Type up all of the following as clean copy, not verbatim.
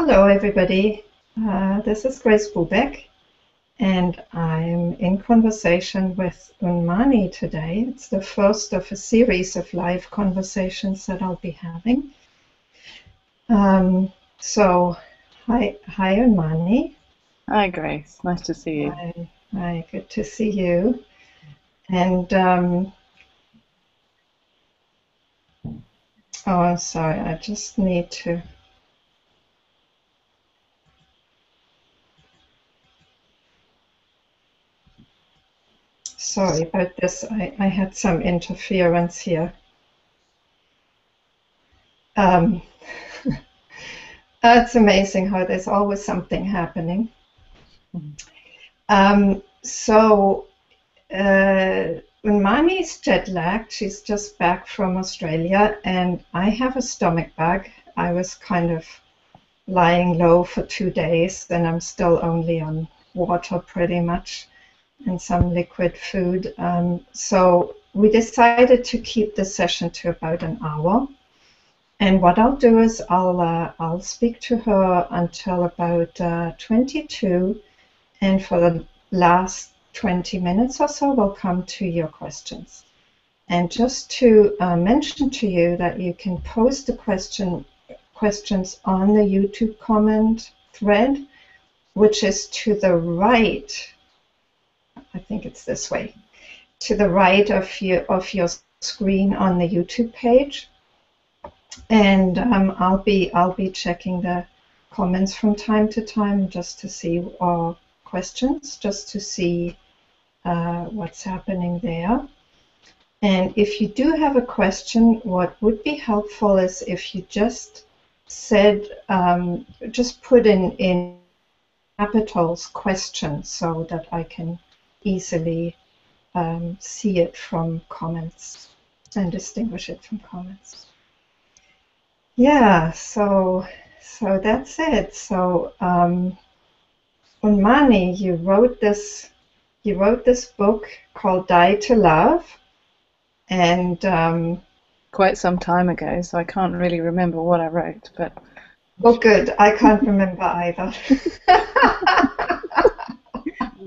Hello, everybody. This is Grace Bubeck, and I'm in conversation with Unmani today. It's the first of a series of live conversations that I'll be having. So, hi, Unmani. Hi, Grace. Nice to see you. Hi, good to see you. And oh, I'm sorry. I just need to. Sorry about this. I had some interference here. It's amazing how there's always something happening. So Unmani's jet lagged. She's just back from Australia, and I have a stomach bug. I was kind of lying low for 2 days, and I'm still only on water pretty much and some liquid food. So we decided to keep the session to about an hour. And what I'll do is I'll speak to her until about 22, and for the last 20 minutes or so, we'll come to your questions. And just to mention to you that you can post the questions on the YouTube comment thread, which is to the right. I think it's this way, to the right of your screen on the YouTube page. And I'll be checking the comments from time to time just to see questions, just to see what's happening there. And if you do have a question, what would be helpful is if you just said, just put in capitals question so that I can easily see it from comments and distinguish it from comments. Yeah, so that's it. So Unmani, you wrote this book called Die to Love, and quite some time ago, so I can't really remember what I wrote, but well, good. I can't remember either.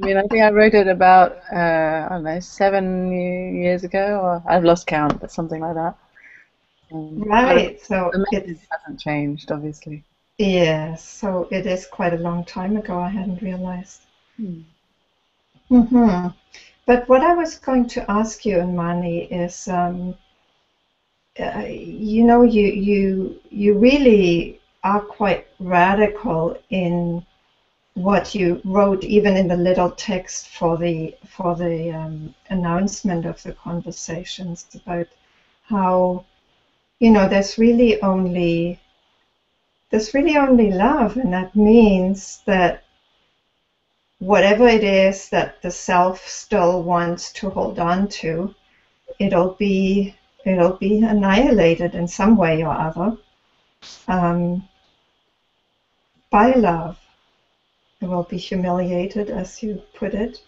I think I wrote it about I don't know, 7 years ago, or I've lost count, but something like that. Right. So the message hasn't changed, obviously. Yes, so it is quite a long time ago. I hadn't realized. But what I was going to ask you, Unmani, is, you really are quite radical in what you wrote, even in the little text for the announcement of the conversations, about how there's really only love, and that means that whatever it is that the self still wants to hold on to, it'll be annihilated in some way or other by love. It will be humiliated, as you put it.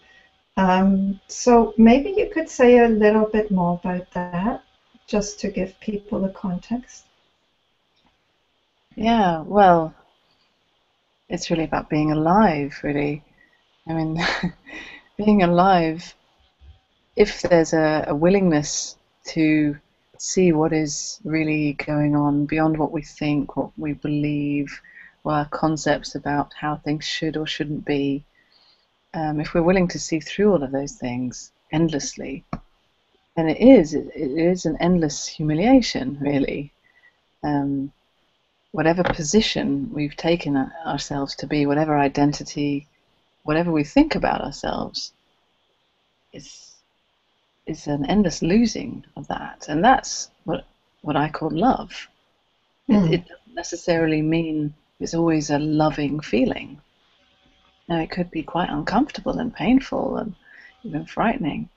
So maybe you could say a little bit more about that, just to give people the context. Yeah, well, it's really about being alive, really. I mean, being alive, if there's a willingness to see what is really going on beyond what we think, what we believe, or our concepts about how things should or shouldn't be, if we're willing to see through all of those things endlessly, then it is an endless humiliation, really. Whatever position we've taken ourselves to be, whatever identity, whatever we think about ourselves, is an endless losing of that. And that's what I call love. It doesn't necessarily mean it's always a loving feeling. Now, it could be quite uncomfortable and painful and even frightening.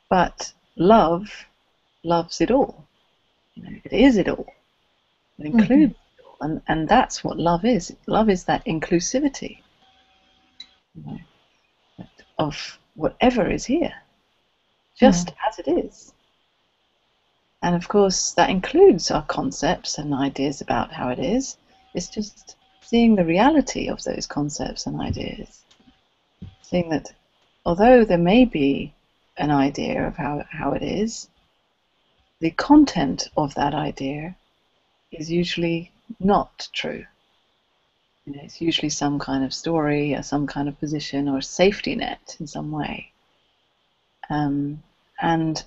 But love loves it all. It is it all. It includes it all. And that's what love is. Love is that inclusivity of whatever is here, just as it is. And of course, that includes our concepts and ideas about how it is. It's just seeing the reality of those concepts and ideas. Seeing that although there may be an idea of how it is, the content of that idea is usually not true. It's usually some kind of story or some kind of position or safety net in some way. And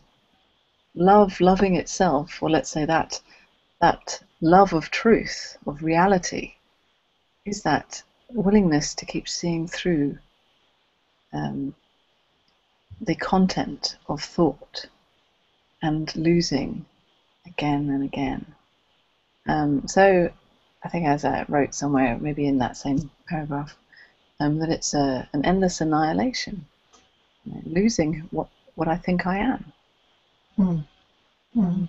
loving itself, or let's say that love of truth, of reality, is that willingness to keep seeing through the content of thought and losing again and again. So I think, as I wrote somewhere, maybe in that same paragraph, that it's an endless annihilation, losing what I think I am. Mm. Mm.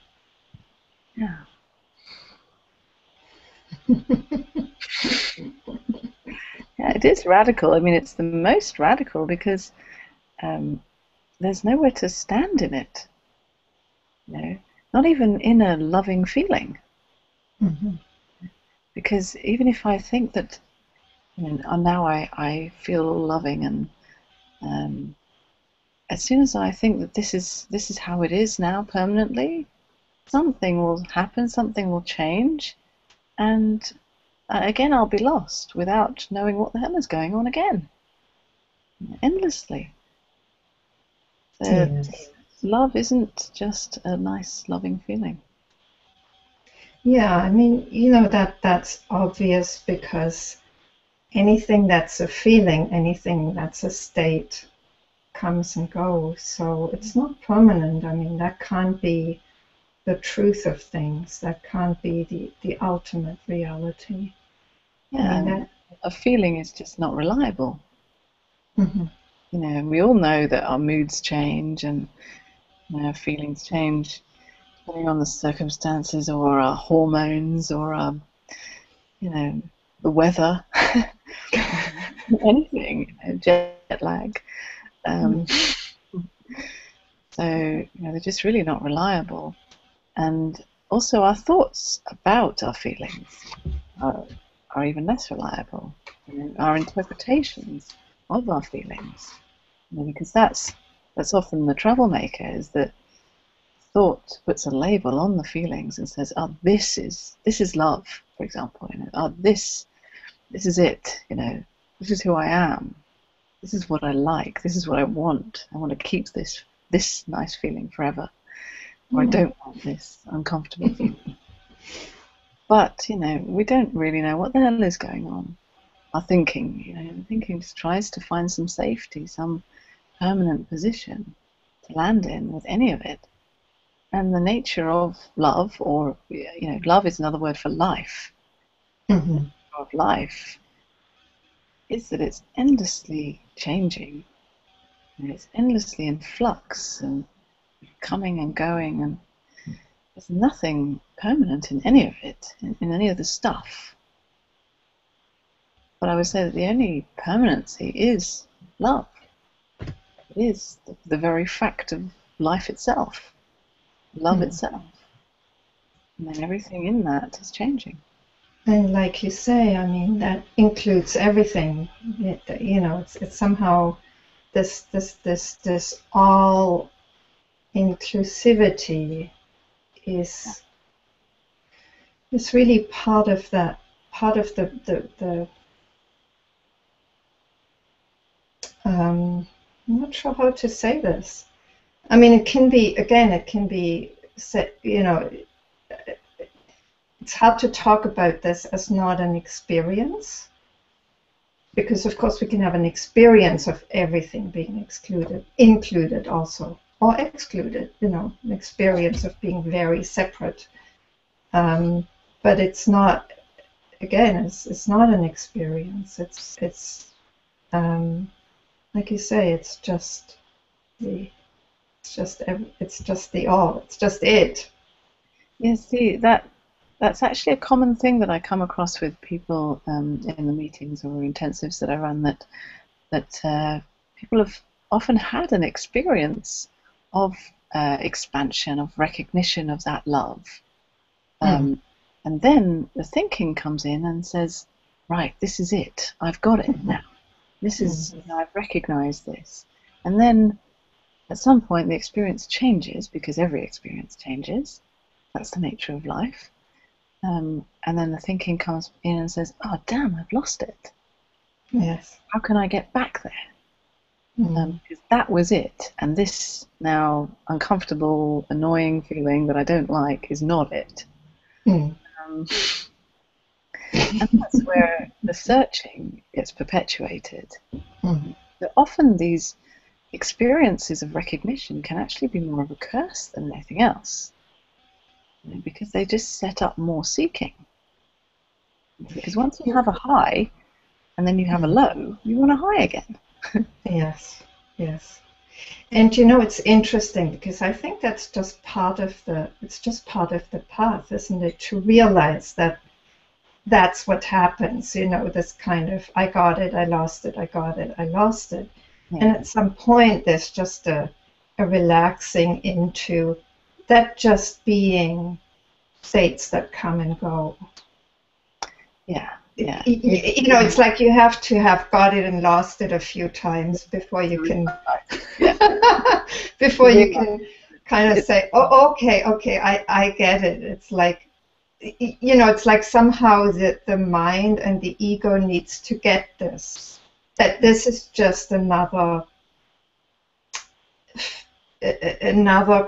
Yeah. Yeah, it is radical. I mean, it's the most radical because there's nowhere to stand in it. Not even in a loving feeling. Mm-hmm. Because even if I think that, now I feel loving, and as soon as I think that this is how it is now permanently, something will happen, something will change, and again I'll be lost without knowing what the hell is going on again, endlessly. So Yes. love isn't just a nice, loving feeling. Yeah, I mean, that's obvious because anything that's a feeling, anything that's a state comes and goes. So it's not permanent. I mean, that can't be the truth of things. That can't be the ultimate reality. Yeah, I mean, a feeling is just not reliable. Mm-hmm. We all know that our moods change and our feelings change depending on the circumstances or our hormones or our, the weather, anything, jet lag. So, they're just really not reliable. And also our thoughts about our feelings are even less reliable. Our interpretations of our feelings, because that's often the troublemaker, is that thought puts a label on the feelings and says, "Oh, this is love," for example. "Oh, this is it. This is who I am. This is what I like. This is what I want. I want to keep this nice feeling forever, or I don't want this uncomfortable feeling." But we don't really know what the hell is going on. Our thinking just tries to find some safety, some permanent position to land in with any of it. And the nature of love, or love is another word for life. Mm-hmm. Of life is that it's endlessly changing. It's endlessly in flux and coming and going, and there's nothing permanent in any of it, in any of the stuff. But I would say that the only permanency is love. It is the very fact of life itself, love itself. And then everything in that is changing. And like you say, I mean, that includes everything. It's somehow this all inclusivity is really part of that, part of the I'm not sure how to say this. I mean, it can be said, it's hard to talk about this as not an experience, because of course we can have an experience of everything being included also, or excluded, an experience of being very separate. But it's not, again, it's not an experience. It's like you say, it's just the all. It's just it. Yeah, see, that's actually a common thing that I come across with people in the meetings or intensives that I run, that people have often had an experience of expansion, of recognition of that love. And then the thinking comes in and says, right, this is it. I've got it now. This is, I've recognized this. And then at some point the experience changes, because every experience changes. That's the nature of life. And then the thinking comes in and says, oh, damn, I've lost it. Yes. How can I get back there? Because that was it. And this now uncomfortable, annoying feeling that I don't like is not it. And that's where the searching gets perpetuated. That often these experiences of recognition can actually be more of a curse than anything else, because they just set up more seeking. Because once you have a high and then you have a low, you want a high again. Yes, yes. And you know, it's interesting, because I think that's just part of the path, isn't it? To realize that that's what happens, you know, this kind of, I got it, I lost it, I got it, I lost it. Yeah. And at some point there's just a relaxing into that, just being states that come and go. Yeah. Yeah. You know, it's like you have to have got it and lost it a few times before you can before you can kind of say, oh, okay, I get it. It's like, you know, it's like somehow the mind and the ego needs to get this, that this is just another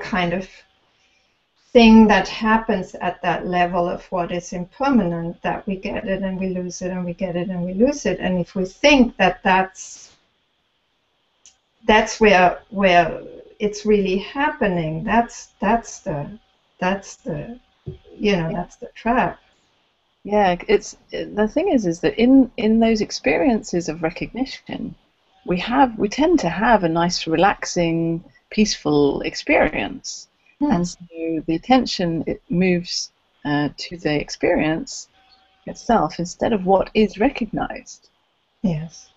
kind of thing that happens at that level of what is impermanent, that we get it and we lose it and we get it and we lose it. And if we think that that's where it's really happening, that's the you know, that's the trap. Yeah, the thing is that in those experiences of recognition, we tend to have a nice, relaxing, peaceful experience. And so the attention, it moves to the experience itself instead of what is recognized. Yes.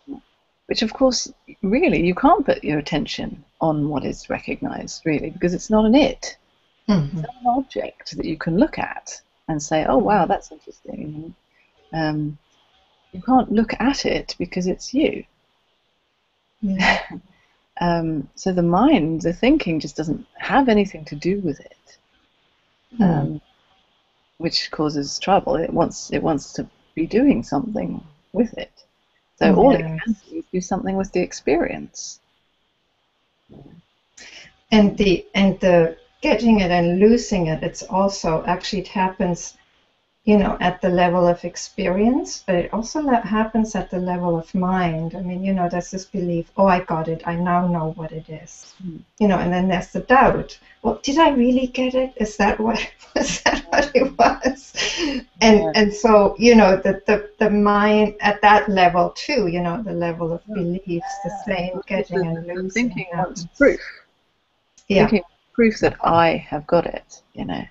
Which, of course, really, you can't put your attention on what is recognized, really, because it's not an it. It's not an object that you can look at and say, oh, wow, that's interesting. You can't look at it because it's you. Yeah. So the mind, the thinking, just doesn't have anything to do with it, which causes trouble. It wants to be doing something with it. So all it can do is do something with the experience. And the getting it and losing it, it's also, actually it happens, you know, at the level of experience, but it also happens at the level of mind. I mean, you know, there's this belief, oh, I got it, I now know what it is. You know, and then there's the doubt. Well, did I really get it? Is that what it was? And so, you know, the mind at that level too, you know, the level of beliefs, the same getting and losing. Thinking wants proof. Yeah. Thinking proof that I have got it, you know.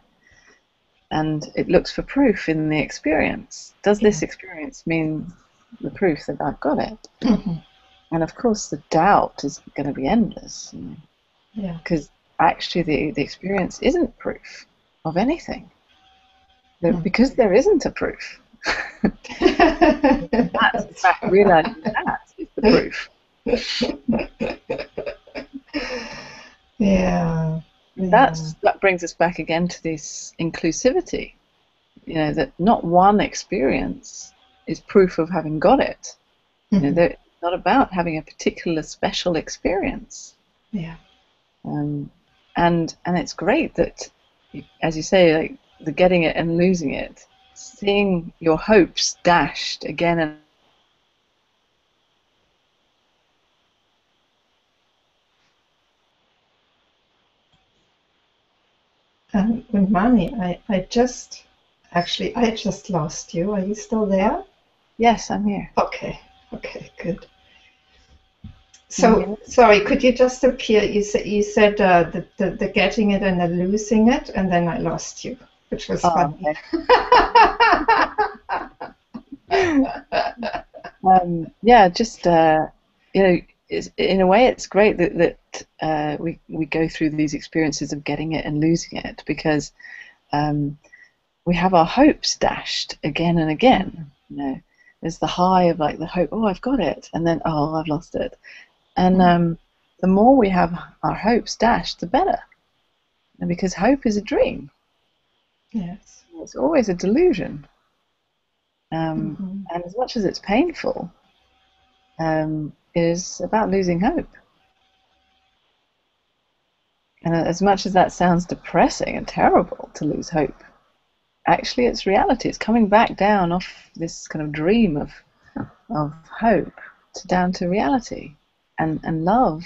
And it looks for proof in the experience. Does this experience mean the proof that I've got it? And of course the doubt is going to be endless, you know? Yeah. Because actually the experience isn't proof of anything. Because there isn't a proof. That's, in fact, realizing that is the proof. Yeah. That brings us back again to this inclusivity, you know, that not one experience is proof of having got it. You know, it's not about having a particular special experience. Yeah. And it's great that, as you say, like the getting it and losing it, seeing your hopes dashed again and Unmani, I just lost you. Are you still there? Yes, I'm here. Okay, good. So, sorry, could you just repeat? You said the getting it and the losing it, and then I lost you, which was funny. Okay. Yeah, just you know, in a way, it's great that we go through these experiences of getting it and losing it, because we have our hopes dashed again and again. You know, there's the high of like the hope, oh, I've got it, and then, oh, I've lost it. And the more we have our hopes dashed, the better. And because hope is a dream. Yes. It's always a delusion. And as much as it's painful, it is about losing hope. And as much as that sounds depressing and terrible to lose hope, actually it's reality. It's coming back down off this kind of dream of hope down to reality. And love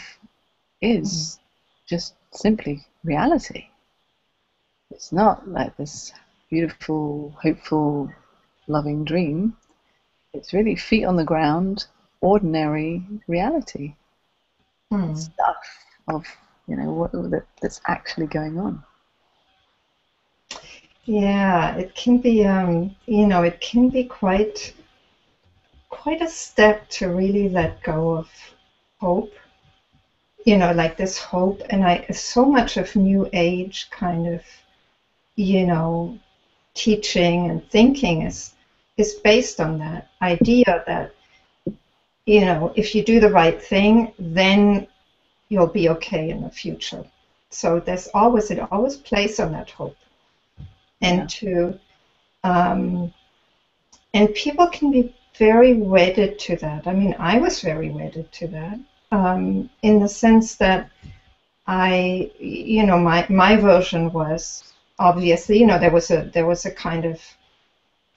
is just simply reality. It's not like this beautiful, hopeful, loving dream. It's really feet on the ground, ordinary reality. Stuff of, you know, that's actually going on. Yeah, it can be, you know, it can be quite a step to really let go of hope. You know, like this hope, and so much of New Age kind of, you know, teaching and thinking is based on that idea that, you know, if you do the right thing, then you'll be okay in the future. So it always plays on that hope, and and people can be very wedded to that. I mean, I was very wedded to that, in the sense that you know, my version was obviously, you know, there was a kind of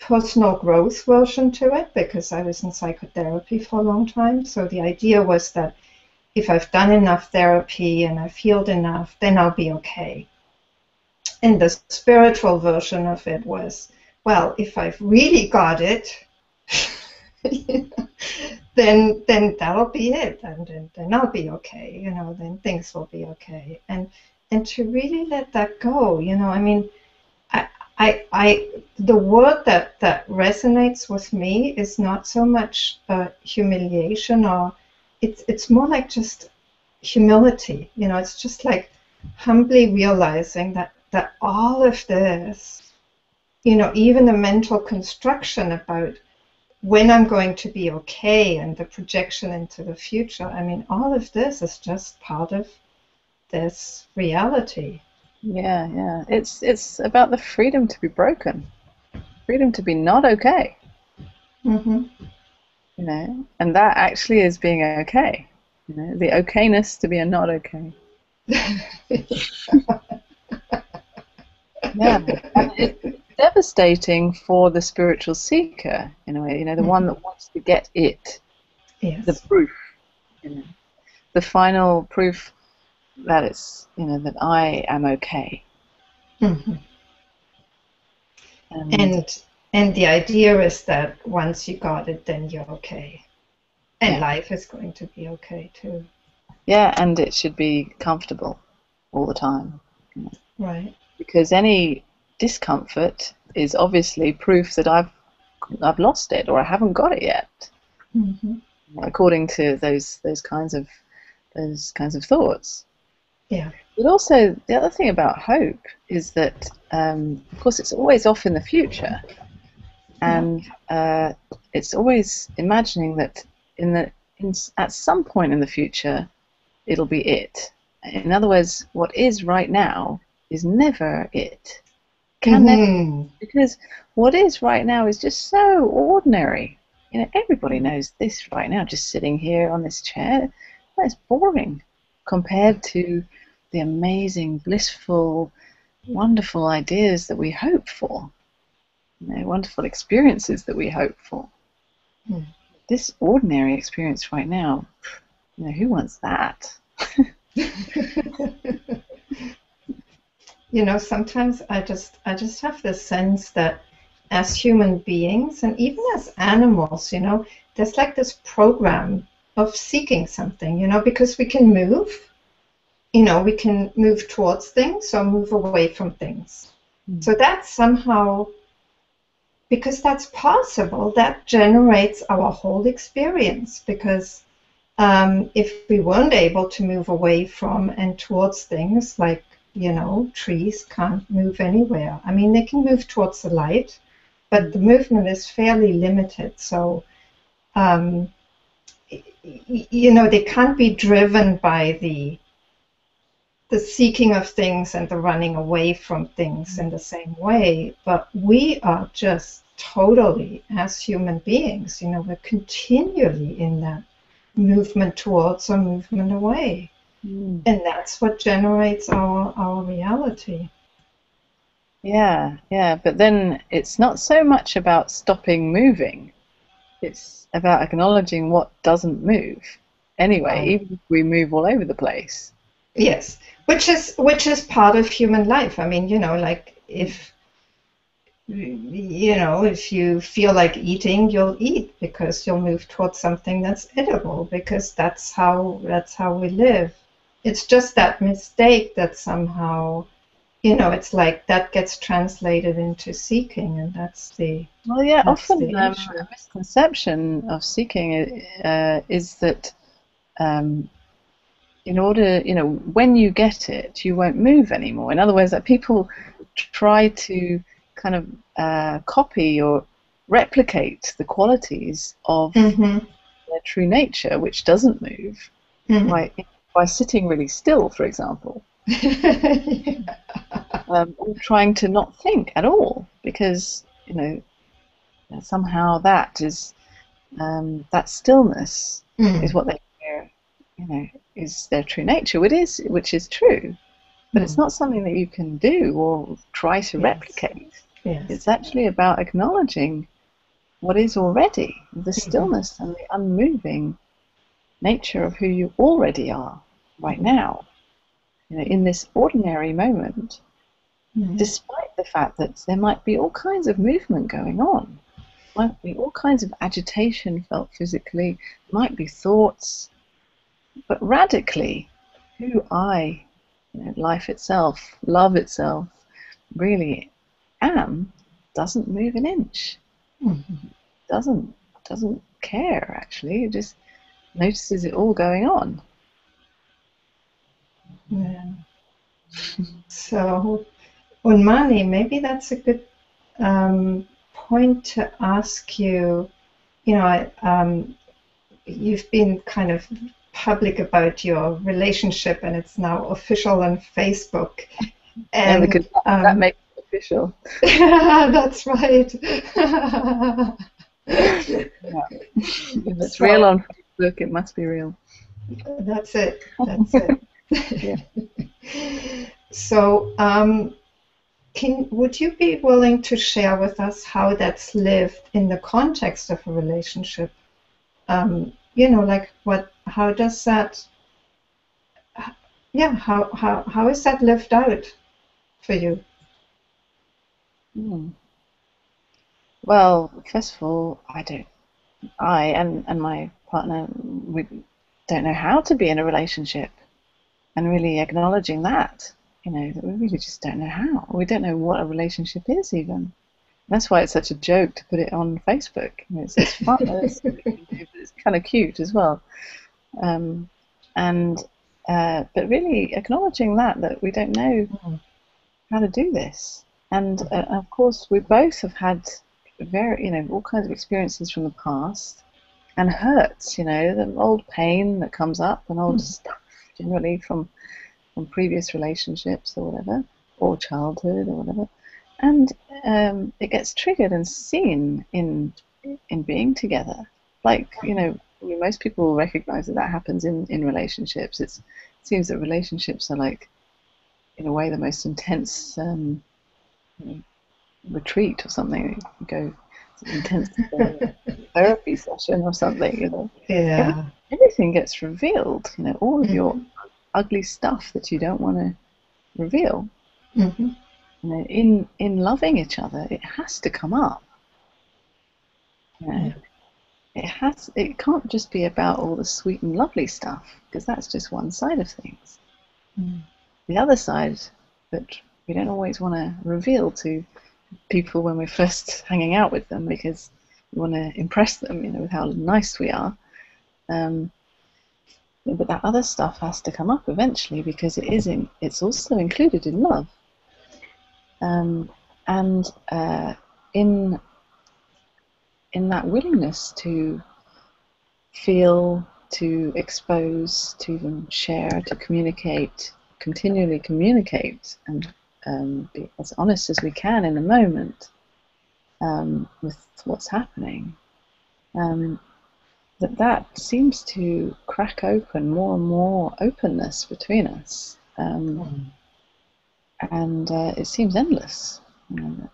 personal growth version to it because I was in psychotherapy for a long time. So the idea was that if I've done enough therapy and I've healed enough, then I'll be okay. And the spiritual version of it was, well, if I've really got it, then that'll be it, and then I'll be okay, you know, then things will be okay. And to really let that go, you know, I mean, the word that resonates with me is not so much humiliation, or it's more like just humility, you know. It's just like humbly realizing that all of this, you know, even the mental construction about when I'm going to be okay and the projection into the future, I mean, all of this is just part of this reality. Yeah. It's about the freedom to be broken, freedom to be not okay. You know, and that actually is being okay. You know, the okayness to be a not okay. Yeah, and it's devastating for the spiritual seeker in a way. You know, the one that wants to get it, the proof, you know, the final proof that it's, you know, that I am okay. And the idea is that once you got it, then you're okay, and life is going to be okay too. Yeah, and it should be comfortable all the time. You know? Right. Because any discomfort is obviously proof that I've lost it or I haven't got it yet. According to those kinds of thoughts. Yeah. But also the other thing about hope is that, of course, it's always off in the future, and it's always imagining that at some point in the future, it'll be it. In other words, what is right now is never it. Can never, because what is right now is just so ordinary. You know, everybody knows this right now, just sitting here on this chair. That's boring compared to the amazing, blissful, wonderful ideas that we hope for. You know, wonderful experiences that we hope for. This ordinary experience right now, you know, who wants that? You know, sometimes I just have the sense that as human beings and even as animals, you know, there's like this program of seeking something, you know, because we can move, you know, we can move towards things or move away from things. So that somehow, because that's possible, that generates our whole experience. Because if we weren't able to move away from and towards things, like you know, trees can't move anywhere. I mean, they can move towards the light, but the movement is fairly limited. So, um, you know, they can't be driven by the seeking of things and the running away from things in the same way. But we are just totally, as human beings, you know, we're continually in that movement towards or movement away. And that's what generates our reality. Yeah, yeah. But then it's not so much about stopping moving. It's about acknowledging what doesn't move. Anyway, Right. even if we move all over the place. Yes, which is part of human life. I mean, you know, like if you know, if you feel like eating, you'll eat because you'll move towards something that's edible because that's how we live. It's just that mistake that somehow, you know, it's like that gets translated into seeking, and Well, yeah, that's often the a issue. misconception of seeking is that um, in order, when you get it, you won't move anymore. In other words, that people try to kind of copy or replicate the qualities of Mm-hmm. their true nature, which doesn't move, Mm-hmm. by sitting really still, for example, or trying to not think at all, because somehow that stillness is Mm. what they hear, is their true nature, which is true. But it's Mm. not something that you can do or try to Yes. replicate. Yes. It's actually about acknowledging what is already the Mm-hmm. stillness and the unmoving nature of who you already are right now, in this ordinary moment, Mm-hmm. despite the fact that there might be all kinds of movement going on, might be all kinds of agitation felt physically, might be thoughts, but radically, who I, life itself, love itself, really am, doesn't move an inch. Mm-hmm. Doesn't care actually. It just notices it all going on. Yeah. So, Unmani, maybe that's a good point to ask you. You know, you've been kind of public about your relationship, and it's now official on Facebook. Yeah, And because that makes it official. that's right. Yeah. If it's real So on Facebook, it must be real. that's it. That's it. Yeah. So, would you be willing to share with us how that's lived in the context of a relationship? You know, like how does that, yeah, how is that lived out for you? Hmm. Well, first of all, I and my partner, we don't know how to be in a relationship, and really acknowledging that we really just don't know how. We don't know what a relationship is even. That's why it's such a joke to put it on Facebook. It's fun. It's something we can do, but it's kind of cute as well. Um, and but really acknowledging that we don't know how to do this. And of course, we both have had all kinds of experiences from the past and hurts, the old pain that comes up and old stuff generally from previous relationships or whatever, or childhood or whatever. And it gets triggered and seen in being together. Like, most people recognize that happens in relationships. It seems that relationships are like, in a way, the most intense retreat or something. You go intense therapy session or something. Yeah. Everything gets revealed. All of your Hmm. ugly stuff that you don't want to reveal. Hmm. In loving each other, it has to come up. You know, Yeah. it can't just be about all the sweet and lovely stuff, because that's just one side of things. Mm. The other side that we don't always want to reveal to people when we're first hanging out with them, because we want to impress them, with how nice we are. Um, but that other stuff has to come up eventually because it's also included in love. And in that willingness to feel, to expose, to even share, to communicate, continually communicate, and be as honest as we can in the moment with what's happening, that seems to crack open more and more openness between us. And it seems endless.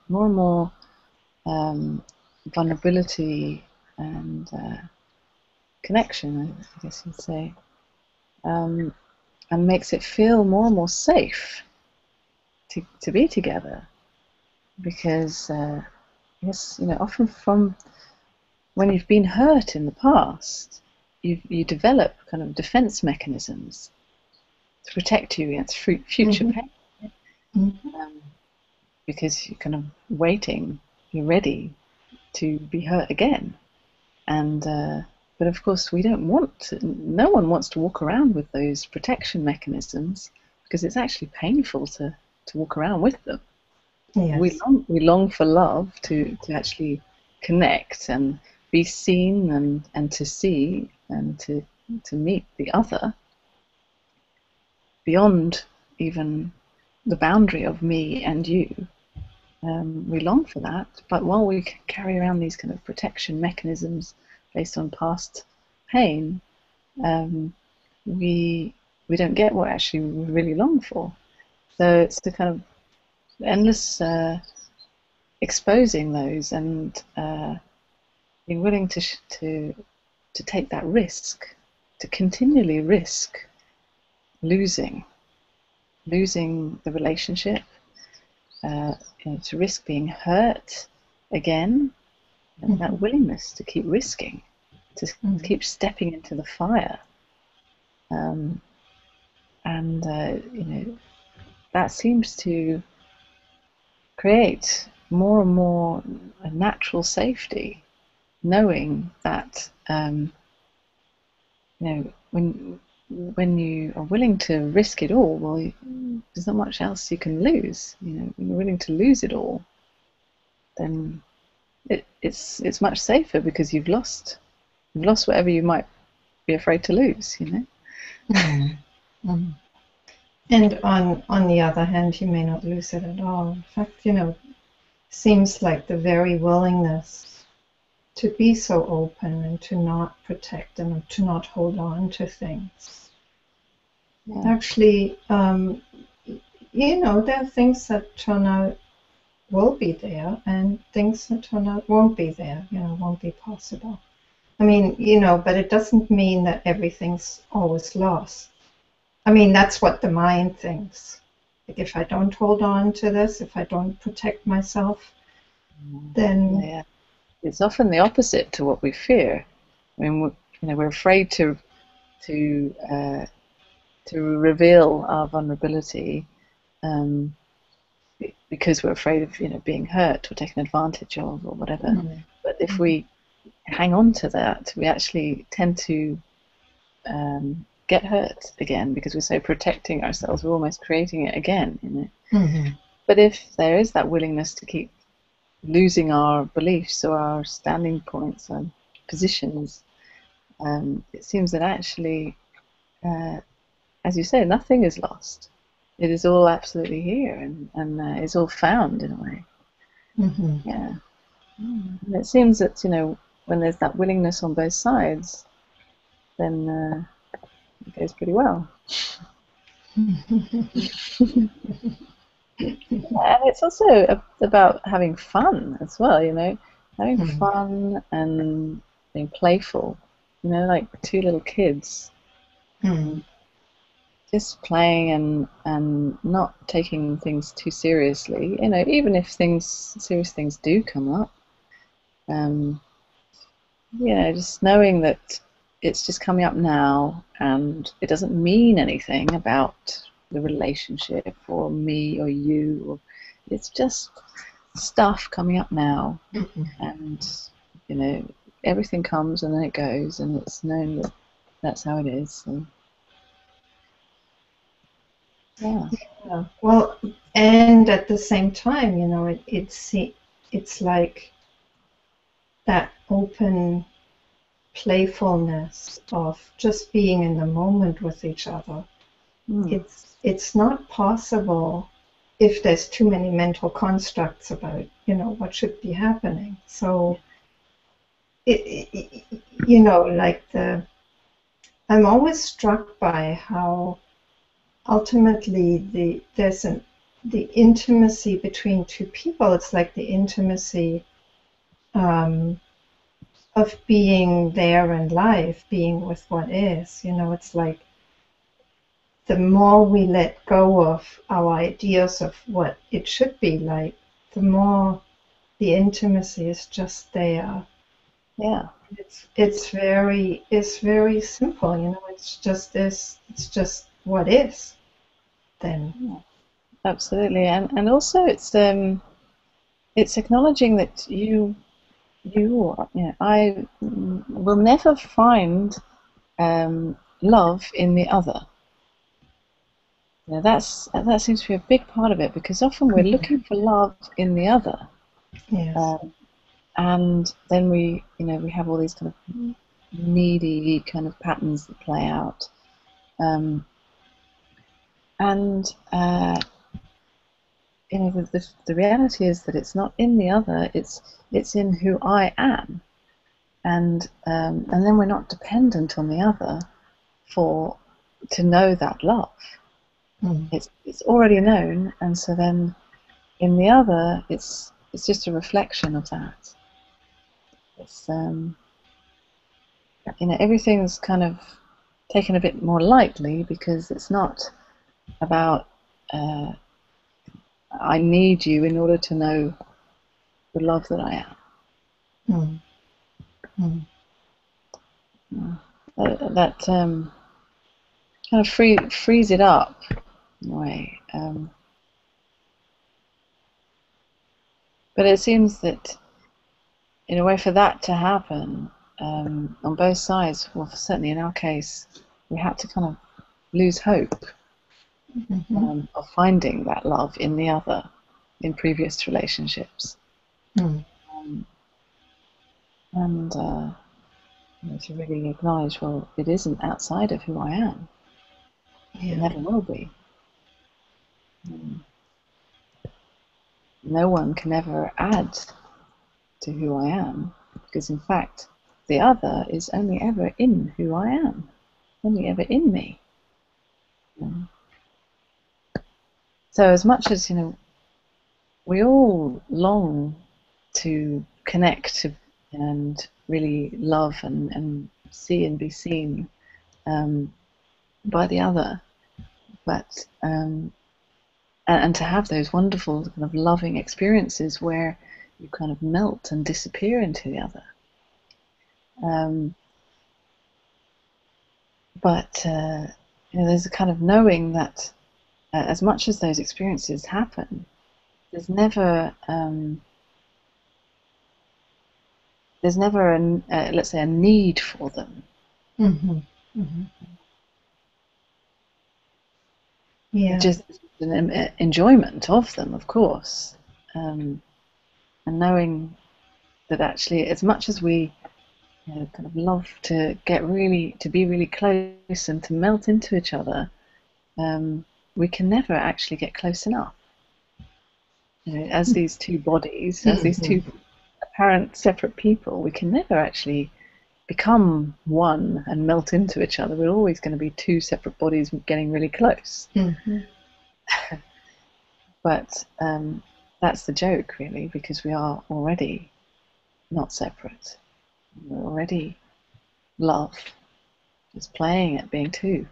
More and more vulnerability and connection, I guess you'd say, and makes it feel more and more safe to be together. Because yes, often from when you've been hurt in the past, you develop kind of defense mechanisms to protect you against future pain. Because you're kind of waiting, you're ready to be hurt again. And but of course we don't want to, no one wants to walk around with those protection mechanisms because it's actually painful to walk around with them. Yes. We long for love, to actually connect and be seen and to see and to meet the other beyond even the boundary of me and you. We long for that, but while we carry around these kind of protection mechanisms based on past pain, we don't get what actually we really long for. So it's the kind of endless exposing those and being willing to take that risk, to continually risk losing the relationship, to risk being hurt again, and that willingness to keep risking, to keep stepping into the fire, and that seems to create more and more a natural safety, knowing that when you are willing to risk it all, well, there's not much else you can lose. When you're willing to lose it all, then it's much safer because you've lost whatever you might be afraid to lose. And on the other hand, you may not lose it at all. In fact, seems like the very willingness to be so open and to not protect and to not hold on to things. Yeah. Actually, there are things that turn out will be there and things that turn out won't be there, won't be possible. I mean, but it doesn't mean that everything's always lost. I mean, that's what the mind thinks. Like, if I don't hold on to this, if I don't protect myself, then... Yeah. It's often the opposite to what we fear. I mean, we're afraid to reveal our vulnerability because we're afraid of being hurt or taken advantage of or whatever. But if we hang on to that, we actually tend to get hurt again because we're so protecting ourselves. We're almost creating it again. But if there is that willingness to keep losing our beliefs or our standing points and positions, it seems that actually, as you say, nothing is lost. It is all absolutely here, and it's all found in a way. Yeah. And it seems that when there's that willingness on both sides, then it goes pretty well. And it's also about having fun as well, having fun and being playful, like two little kids, just playing and not taking things too seriously, even if serious things do come up, just knowing that it's just coming up now and it doesn't mean anything about the relationship or me or you, or it's just stuff coming up now, and everything comes and then it goes, and it's known that that's how it is. Yeah. Yeah. Well, and at the same time, it's like that open playfulness of just being in the moment with each other. Mm. It's not possible if there's too many mental constructs about, what should be happening. So, like I'm always struck by how ultimately the intimacy between two people. It's like the intimacy um, of being there in life, being with what is. It's like the more we let go of our ideas of what it should be like, the more the intimacy is just there. Yeah. It's very simple. It's just what is then. Yeah. Absolutely. And also it's acknowledging that I will never find love in the other. That seems to be a big part of it, because often we're looking for love in the other, Yes. um, and then we have all these kind of needy kind of patterns that play out, um, and the reality is that it's not in the other; it's in who I am, and then we're not dependent on the other for to know that love. Mm. It's already known, and so then in the other, it's just a reflection of that. It's everything's kind of taken a bit more lightly, because it's not about uh, I need you in order to know the love that I Mm. Mm. am. That kind of frees it up in a way. But it seems that in a way, for that to happen on both sides, well, certainly in our case, we had to kind of lose hope Mhm. of finding that love in the other in previous relationships. Mm. Um, and to really acknowledge, well, it isn't outside of who I am. It Yeah. never will be. Um, no one can ever add to who I am, because in fact, the other is only ever in who I am, only ever in me. Um, so as much as we all long to connect to and really love and see and be seen by the other, but and to have those wonderful kind of loving experiences where you kind of melt and disappear into the other. Um, but there's a kind of knowing that as much as those experiences happen, there's never let's say a need for them. Mhm. Mhm. Yeah. Just an enjoyment of them, of course, and knowing that actually, as much as we kind of love to be really close and to melt into each other, we can never actually get close enough. As these two bodies, as these two Mhm. apparent separate people, we can never actually become one and melt into each other. We're always going to be two separate bodies getting really close. Mhm. But that's the joke, really, because we are already not separate. We're already love, just playing at being two.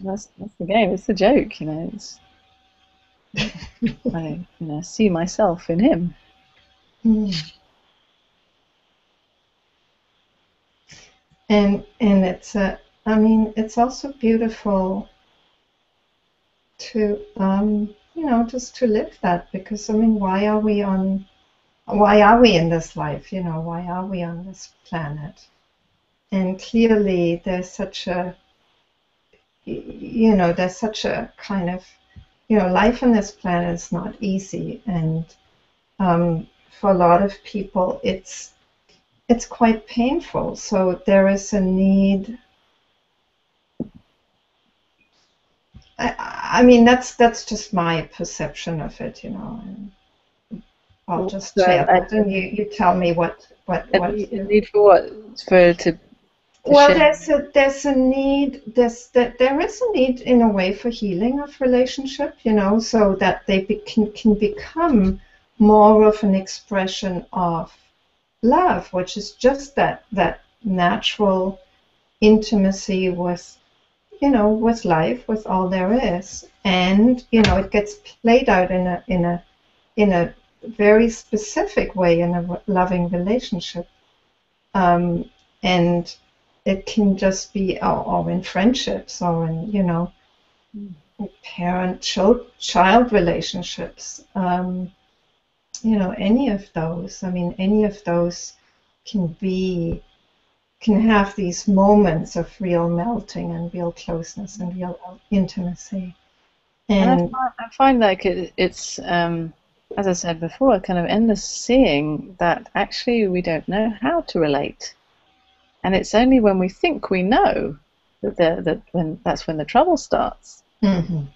That's the game. It's the joke, It's I see myself in him. Mm. And it's also beautiful to just to live that, because why are we in this life? Why are we on this planet? And clearly there's such there's such a kind of, life on this planet is not easy, and for a lot of people, it's quite painful. So there is a need. I mean, that's just my perception of it, and I'll just So share that, and you tell me what a need for what? To Well, share? there's a need. There is a need in a way for healing of relationship, so that they can become more of an expression of love, which is just that natural intimacy with, with life, with all there is, and it gets played out in a very specific way in a loving relationship, and it can just be or in friendships or in parent-child relationships, any of those. I mean, any of those can have these moments of real melting and real closeness and real intimacy. And I find like it's as I said before, kind of endless seeing that actually we don't know how to relate, and it's only when we think we know that's when the trouble starts. Mm-hmm.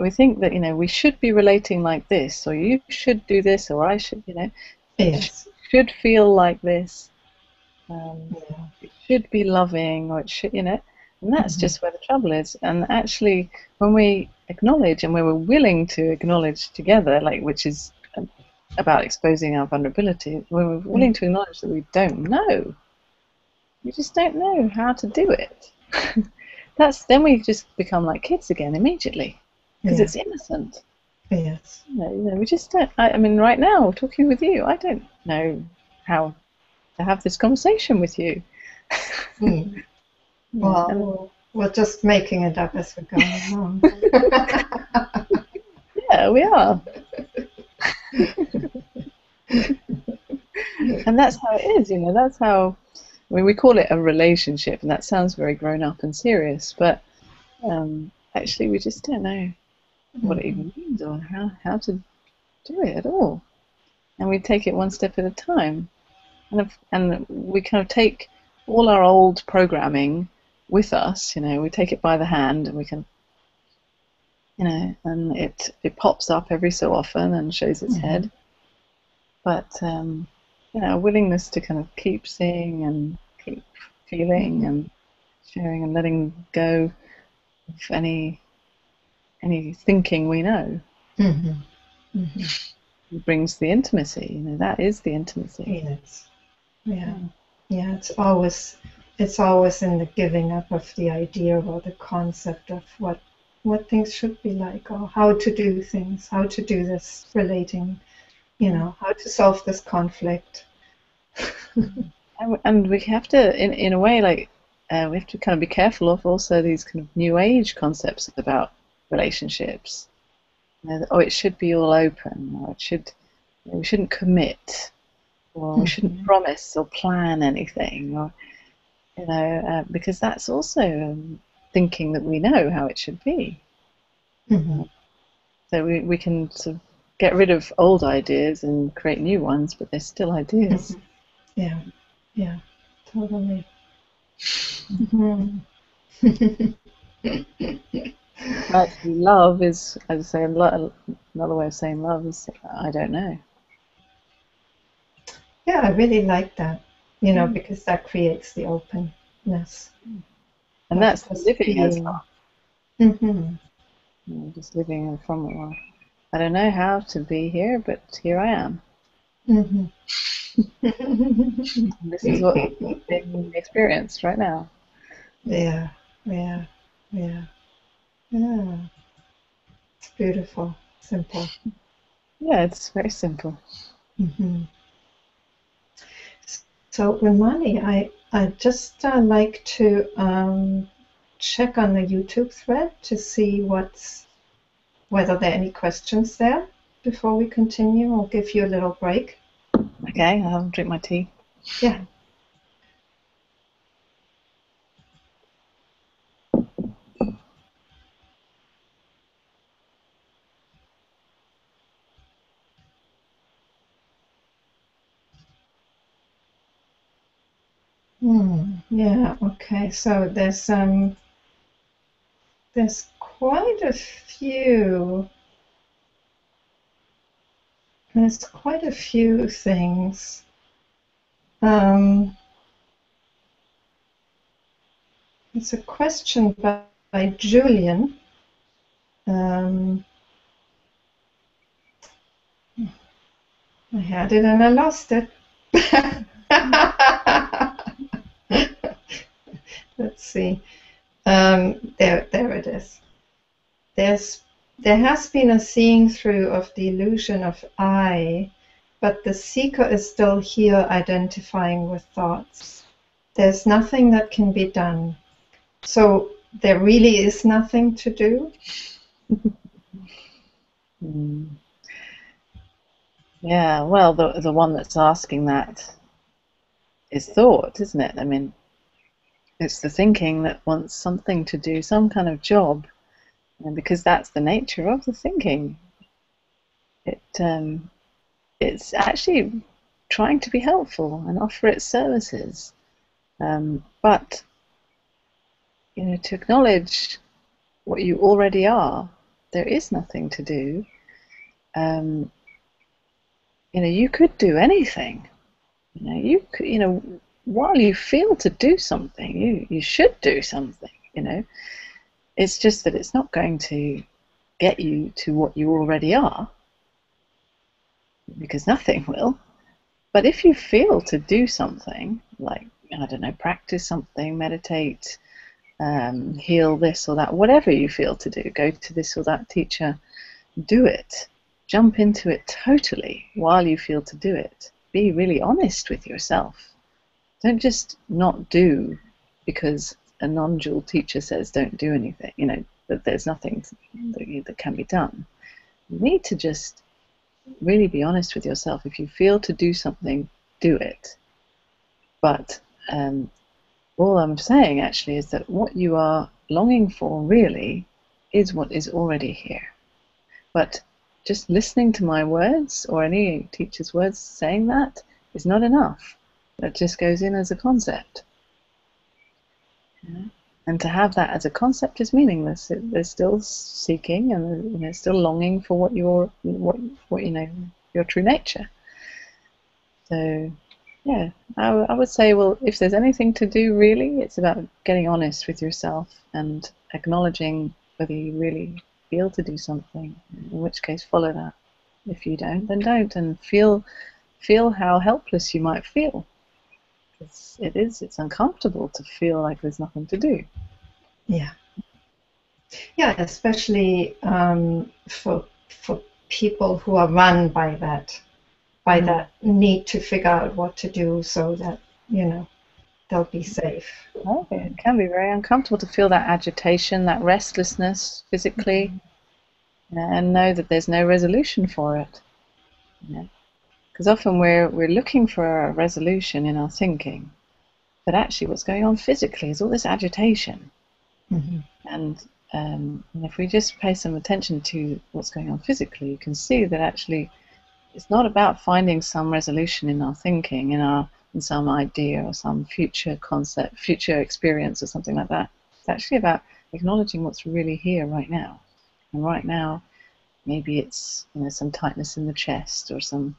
We think that we should be relating like this, or you should do this, or I should, Yes. should feel like this. Yeah. It should be loving, or it should, and that's Mm-hmm. just where the trouble is. And actually, when we acknowledge and when we're willing to acknowledge together, like which is about exposing our vulnerability, when we're willing to acknowledge that we don't know, we just don't know how to do it. Then we just become like kids again immediately because it's innocent. Yes. We just don't. I mean, right now, talking with you, I don't know how to have this conversation with you. Mm. Well, we're just making it up as we're going along. Yeah, we are. And that's how it is, that's how, I mean, we call it a relationship, and that sounds very grown up and serious, but actually we just don't know what it even means or how to do it at all. And we take it one step at a time. And we kind of take all our old programming with us, we take it by the hand, and we can, and it pops up every so often and shows its head. But, a willingness to kind of keep seeing and keep feeling and sharing and letting go of any thinking we know. It brings the intimacy, that is the intimacy. Yes. Yeah. Yeah, it's always in the giving up of the idea or the concept of what things should be like, or how to do things, how to do this relating, how to solve this conflict. And we have to, in a way, like we have to kind of be careful of also these kind of new age concepts about relationships. It should be all open, or we shouldn't commit, or we shouldn't promise or plan anything, or because that's also thinking that we know how it should be. So we can sort of get rid of old ideas and create new ones, but they're still ideas. Yeah, totally. Actually, love is, as I say, another way of saying love is I don't know. Yeah, I really like that, because that creates the openness. And that's living as love. Just living from it. Well, I don't know how to be here, but here I am. This is what's being experienced right now. Yeah. It's beautiful, simple. Yeah, it's very simple. So, Unmani, I just like to check on the YouTube thread to see whether there are any questions there before we continue. I'll give you a little break. Okay, I'll drink my tea. Yeah. Yeah, okay. So there's quite a few there's quite a few things. Um, it's a question by Julian. Um, I had it and I lost it. Let's see. There it is. There's there has been a seeing through of the illusion of I, but the seeker is still here identifying with thoughts. There's nothing that can be done. So there really is nothing to do. Yeah, well, the one that's asking that is thought, isn't it? I mean, it's the thinking that wants something to do, some kind of job, and because that's the nature of the thinking. It's actually trying to be helpful and offer its services, but to acknowledge what you already are, there is nothing to do. You could do anything. You could, while you feel to do something, you should do something. It's just that it's not going to get you to what you already are, because nothing will. But if you feel to do something, like, I don't know, practice something, meditate, heal this or that, whatever you feel to do, go to this or that teacher, do it. Jump into it totally while you feel to do it. Be really honest with yourself. Don't just not do because a non-dual teacher says don't do anything, that there's nothing that can be done. You need to just really be honest with yourself. If you feel to do something, do it. But all I'm saying actually is that what you are longing for really is what is already here. But just listening to my words or any teacher's words saying that is not enough. That just goes in as a concept. And to have that as a concept is meaningless. They're still seeking and still longing for what your true nature. So, yeah, I would say, well, if there's anything to do, really, it's about getting honest with yourself and acknowledging whether you really feel to do something, in which case follow that. If you don't, then don't, and feel how helpless you might feel. It's uncomfortable to feel like there's nothing to do. Yeah. Yeah, especially for people who are run by that need to figure out what to do so that they'll be safe. Okay. It can be very uncomfortable to feel that agitation, that restlessness physically, and know that there's no resolution for it. Because often we're looking for a resolution in our thinking, but actually what's going on physically is all this agitation. Mm-hmm. And if we just pay some attention to what's going on physically, you can see that actually it's not about finding some resolution in our thinking, in some idea or some future concept, future experience or something like that. It's actually about acknowledging what's really here right now. And right now, maybe it's some tightness in the chest or some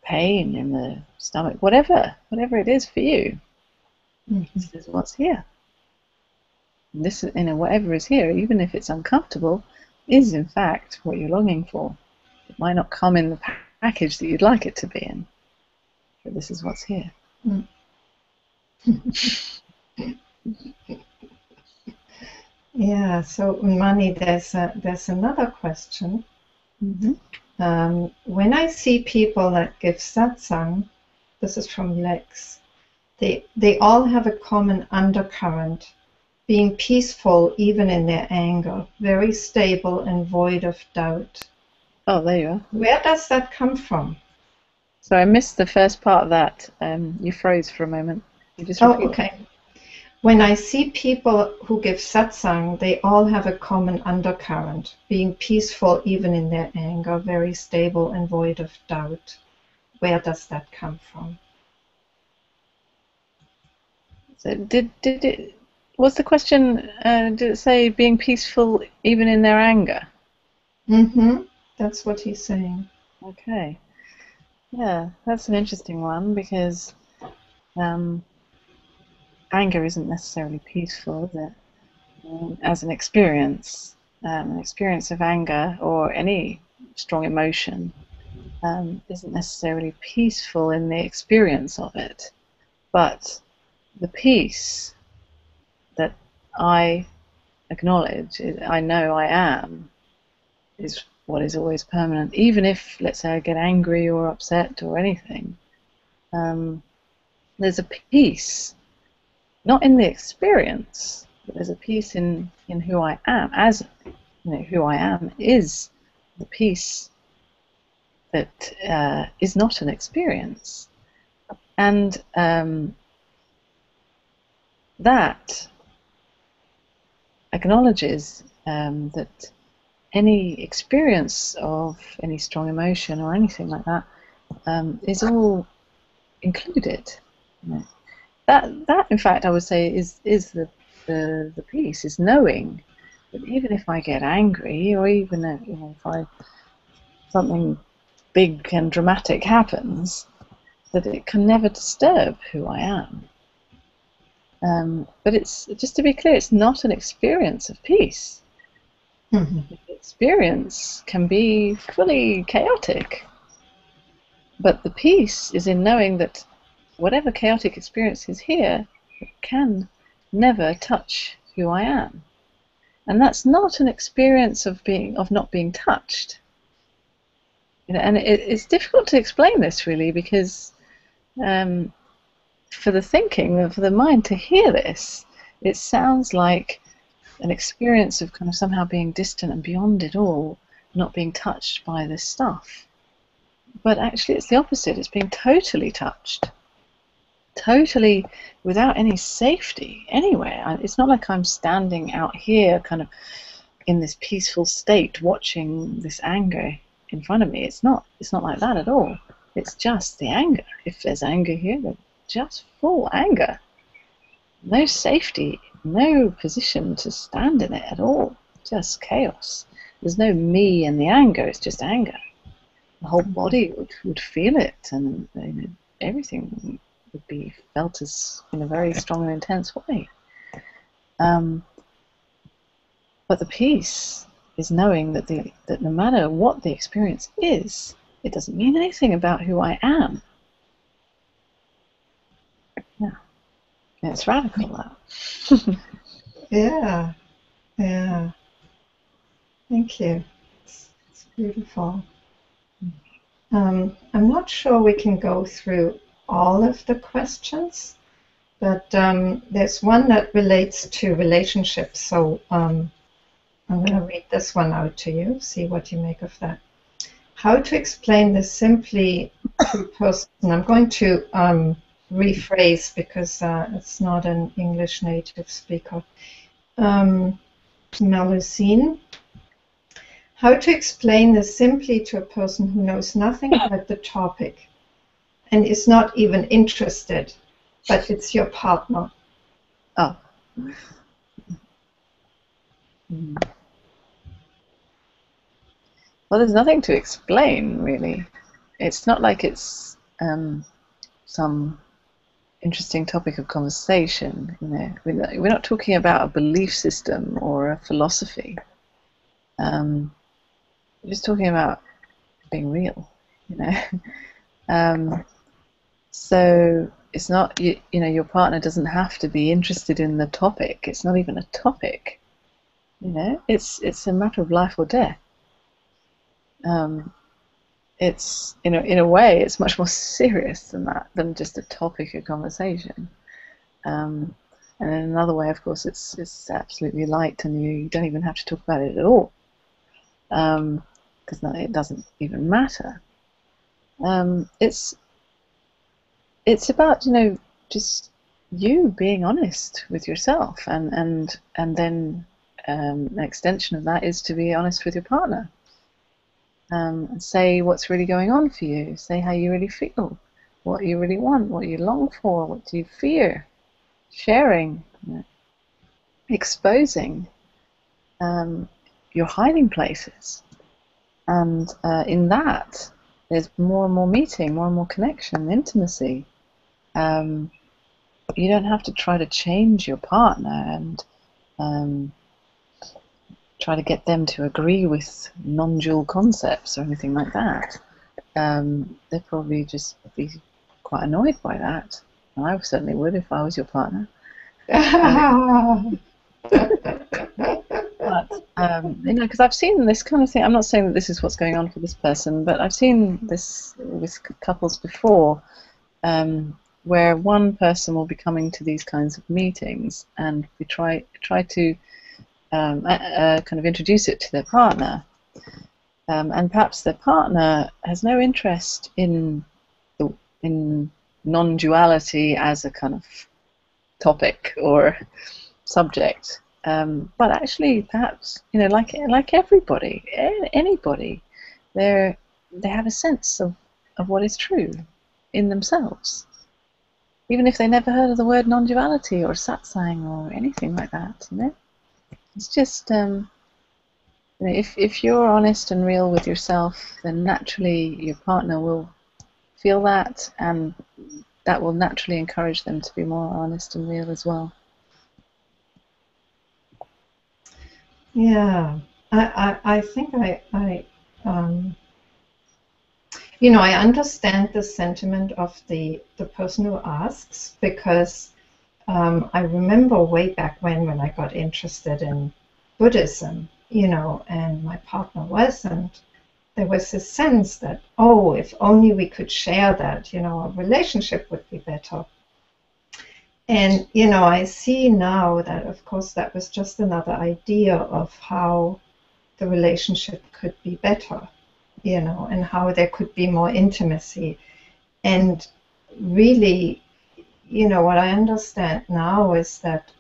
pain in the stomach, whatever it is for you. Mm-hmm. This is what's here. And this, whatever is here, even if it's uncomfortable, is in fact what you're longing for. It might not come in the package that you'd like it to be in, but this is what's here. Mm. Yeah. So, Unmani, there's another question. Mm-hmm. When I see people that give satsang, this is from Lex. They all have a common undercurrent, being peaceful even in their anger, very stable and void of doubt. Oh, there you are. Where does that come from? So I missed the first part of that. You froze for a moment. You just repeat. Okay. When I see people who give satsang, they all have a common undercurrent, being peaceful even in their anger, very stable and void of doubt. Where does that come from? So did it? Was the question? Did it say being peaceful even in their anger? That's what he's saying. Okay. Yeah, that's an interesting one because anger isn't necessarily peaceful, is it? As an experience of anger or any strong emotion isn't necessarily peaceful in the experience of it, but the peace that I acknowledge, I know I am, is what is always permanent. Even if, let's say, I get angry or upset or anything, there's a peace, not in the experience, but there's a peace in who I am. As you know, who I am is the peace that is not an experience, and that acknowledges that any experience of any strong emotion or anything like that is all included. You know. That in fact I would say is the peace, is knowing that even if I get angry, or even if something big and dramatic happens, that it can never disturb who I am. But it's, just to be clear, it's not an experience of peace. The experience can be fully chaotic, but the peace is in knowing that whatever chaotic experience is here, it can never touch who I am. And that's not an experience of not being touched. And it's difficult to explain this really, because for the thinking, for the mind to hear this, it sounds like an experience of kind of somehow being distant and beyond it all, not being touched by this stuff. But actually it's the opposite. It's being totally touched, totally without any safety anywhere. It's not like I'm standing out here kind of in this peaceful state watching this anger in front of me. It's not like that at all. It's just the anger. If there's anger here, there's just full anger. No safety, no position to stand in it at all. Just chaos. There's no me in the anger, it's just anger. The whole body would feel it, and everything would be felt as in a very strong and intense way. But the peace is knowing that no matter what the experience is, it doesn't mean anything about who I am. Yeah. And it's radical, that. Yeah. Thank you. It's beautiful. I'm not sure we can go through all of the questions, but there's one that relates to relationships. So I'm going to read this one out to you, see what you make of that. How to explain this simply to a person? I'm going to rephrase because it's not an English native speaker. Melusine. How to explain this simply to a person who knows nothing about the topic and is not even interested, but it's your partner. Oh. Well, there's nothing to explain, really. It's not like it's some interesting topic of conversation. We're not talking about a belief system or a philosophy. We're just talking about being real. So it's not, your partner doesn't have to be interested in the topic. It's not even a topic. It's a matter of life or death. It's in a way it's much more serious than that, than just a topic of conversation. And in another way, of course, it's absolutely light, and you don't even have to talk about it at all, because it doesn't even matter. It's about just you being honest with yourself, and then an extension of that is to be honest with your partner. Say what's really going on for you. Say how you really feel, what you really want, what you long for, what do you fear. sharing, exposing your hiding places. And in that, there's more and more meeting, more and more connection, intimacy. You don't have to try to change your partner and try to get them to agree with non-dual concepts or anything like that. They'd probably just be quite annoyed by that. And I certainly would if I was your partner. But because I've seen this kind of thing. I'm not saying that this is what's going on for this person, but I've seen this with couples before, where one person will be coming to these kinds of meetings, and we try to kind of introduce it to their partner, and perhaps their partner has no interest in non-duality as a kind of topic or subject. But actually, perhaps, like everybody, anybody, they have a sense of what is true in themselves, even if they never heard of the word non-duality or satsang or anything like that. It's just if you're honest and real with yourself, then naturally your partner will feel that, and that will naturally encourage them to be more honest and real as well. Yeah, I think I understand the sentiment of the person who asks, because I remember way back when I got interested in Buddhism, and my partner wasn't. There was this sense that, oh, if only we could share that, our relationship would be better. And, I see now that, of course, that was just another idea of how the relationship could be better, and how there could be more intimacy. And really, what I understand now is that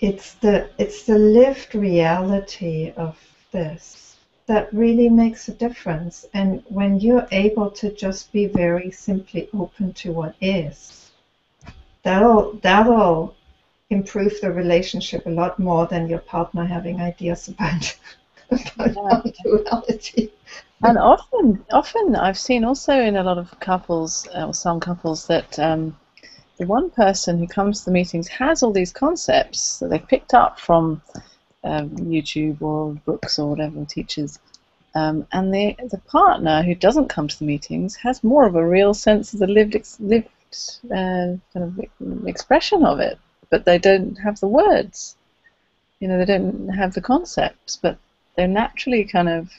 it's the lived reality of this that really makes a difference. And when you're able to just be very simply open to what is, that'll improve the relationship a lot more than your partner having ideas about non-duality. And often I've seen also in a lot of couples, or some couples, that the one person who comes to the meetings has all these concepts that they've picked up from YouTube or books or whatever, teachers, and the partner who doesn't come to the meetings has more of a real sense of the lived kind of expression of it, but they don't have the words. They don't have the concepts, but they're naturally kind of a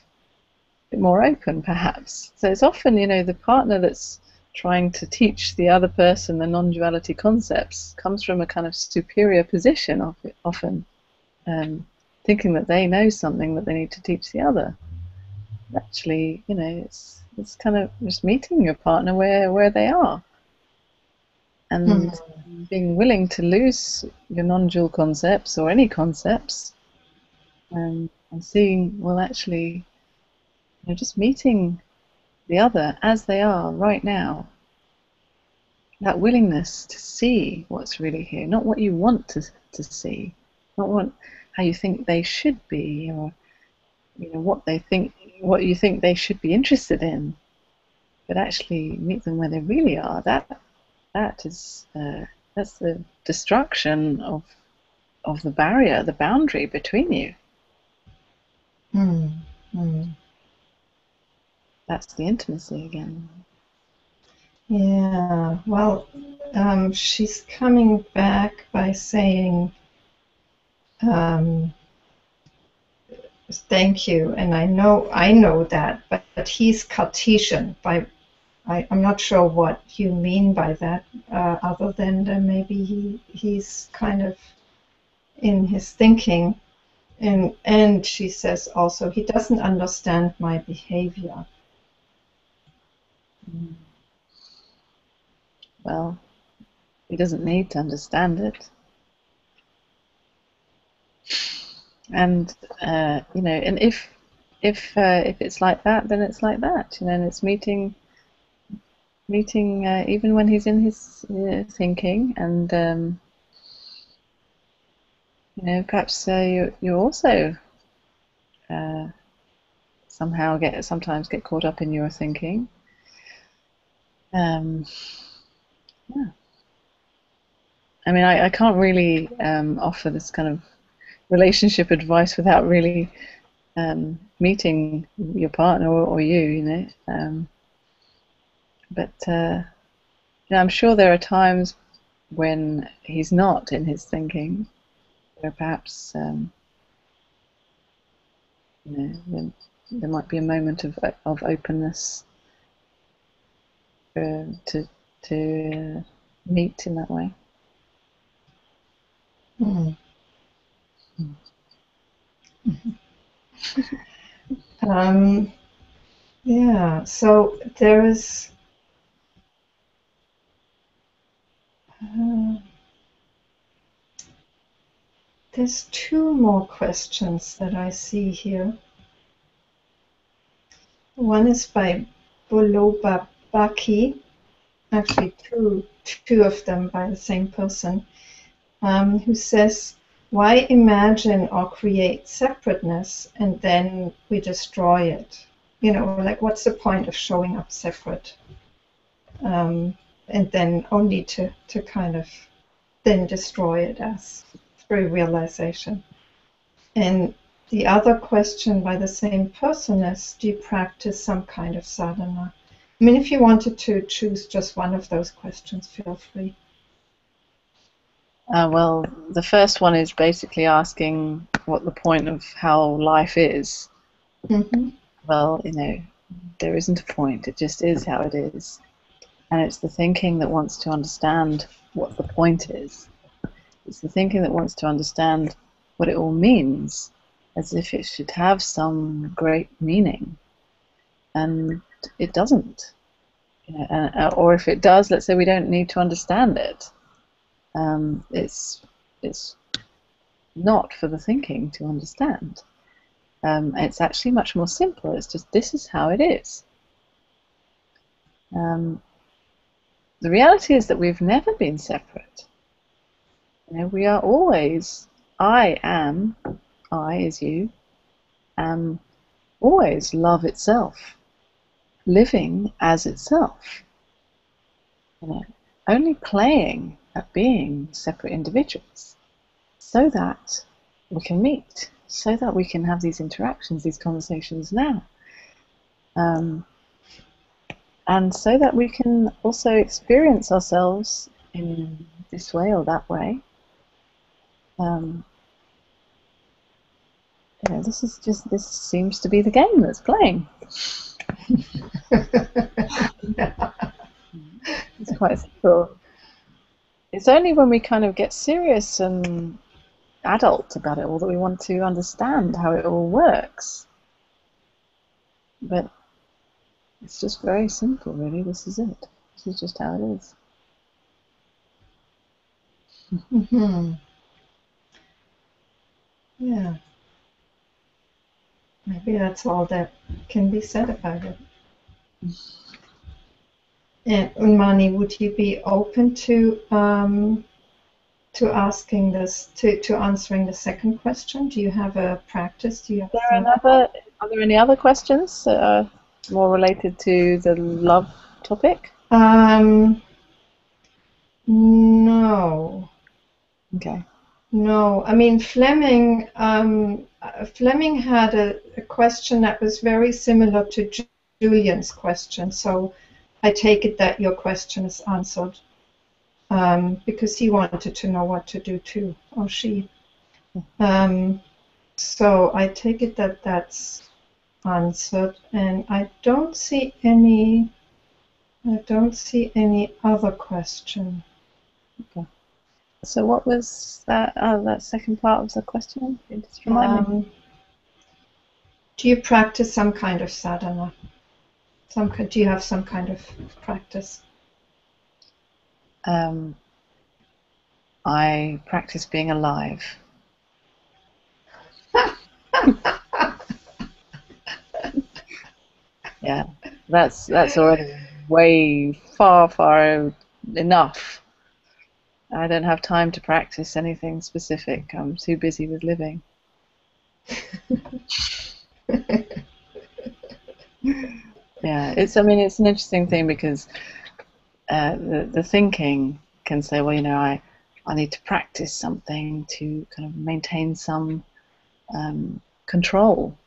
bit more open, perhaps. So it's often, the partner that's trying to teach the other person the non-duality concepts comes from a kind of superior position, often, thinking that they know something that they need to teach the other. Actually, it's kind of just meeting your partner where they are, and being willing to lose your non-dual concepts or any concepts, and seeing, well, actually, just meeting the other as they are right now. That willingness to see what's really here, not what you want to see, not how you think they should be, or what you think they should be interested in, but actually meet them where they really are. That's the destruction of the barrier, the boundary between you. That's the intimacy again. Yeah, well, she's coming back by saying, thank you, and I know that, but he's Cartesian. I'm not sure what you mean by that, other than that maybe he's kind of in his thinking, and she says also he doesn't understand my behavior. Well, he doesn't need to understand it. And and if it's like that, then it's like that, and it's meeting meeting even when he's in his thinking, and perhaps you also sometimes get caught up in your thinking. Yeah. I mean, I can't really offer this kind of relationship advice without really meeting your partner or you. But I'm sure there are times when he's not in his thinking, where perhaps when there might be a moment of openness to meet in that way. Mm. Yeah, so there's two more questions that I see here. One is by Boloba Baki, actually two of them by the same person, who says, why imagine or create separateness and then we destroy it? Like what's the point of showing up separate? And then only to kind of then destroy it as through realization. And the other question by the same person is, do you practice some kind of sadhana? I mean, if you wanted to choose just one of those questions, feel free. Well, the first one is basically asking what the point of how life is. Mm-hmm. Well, there isn't a point. It just is how it is. And it's the thinking that wants to understand what the point is. It's the thinking that wants to understand what it all means, as if it should have some great meaning. And it doesn't. Or if it does, let's say we don't need to understand it. It's not for the thinking to understand. It's actually much more simple. It's just, this is how it is. The reality is that we've never been separate. We are always, I is you, am always love itself, living as itself. Only playing at being separate individuals so that we can meet, so that we can have these interactions, these conversations now. And so that we can also experience ourselves in this way or that way. This seems to be the game that's playing. It's quite simple. It's only when we kind of get serious and adult about it all that we want to understand how it all works. But it's just very simple, really. This is it. This is just how it is. Mm-hmm. Yeah. Maybe that's all that can be said about it. And Unmani, would you be open to asking this, to answering the second question? Do you have a practice? Do you have Are there any other questions that are more related to the love topic? No. Okay. No, I mean Fleming. Fleming had a question that was very similar to Julian's question, so I take it that your question is answered, because he wanted to know what to do too, or she. So I take it that that's answered, and I don't see any other question. Okay. So what was that? That second part of the question? Just remind me. Do you practice some kind of sadhana? Do you have some kind of practice? I practice being alive. Yeah, that's already way far enough. I don't have time to practice anything specific. I'm too busy with living. Yeah, it's an interesting thing because the thinking can say, well, I need to practice something to kind of maintain some control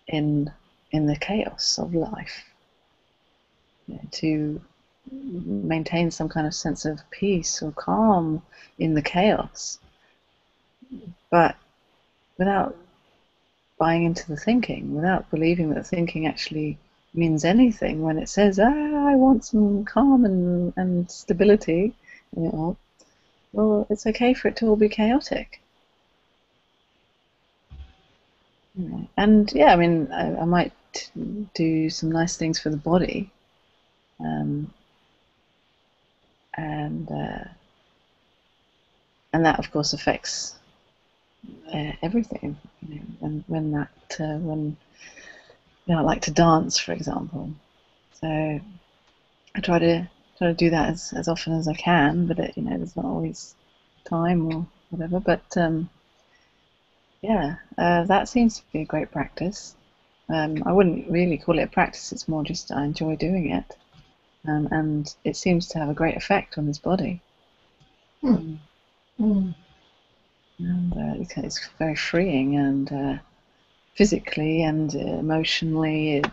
in the chaos of life, to maintain some kind of sense of peace or calm in the chaos, but without buying into the thinking, without believing that thinking actually means anything when it says, I want some calm and stability. Well, it's okay for it to all be chaotic. And yeah, I might do some nice things for the body, and that of course affects everything. When I like to dance, for example, so I try to do that as often as I can, but there's not always time or whatever. But that seems to be a great practice. I wouldn't really call it a practice. It's more just I enjoy doing it, and it seems to have a great effect on his body. And it's very freeing, and physically and emotionally, it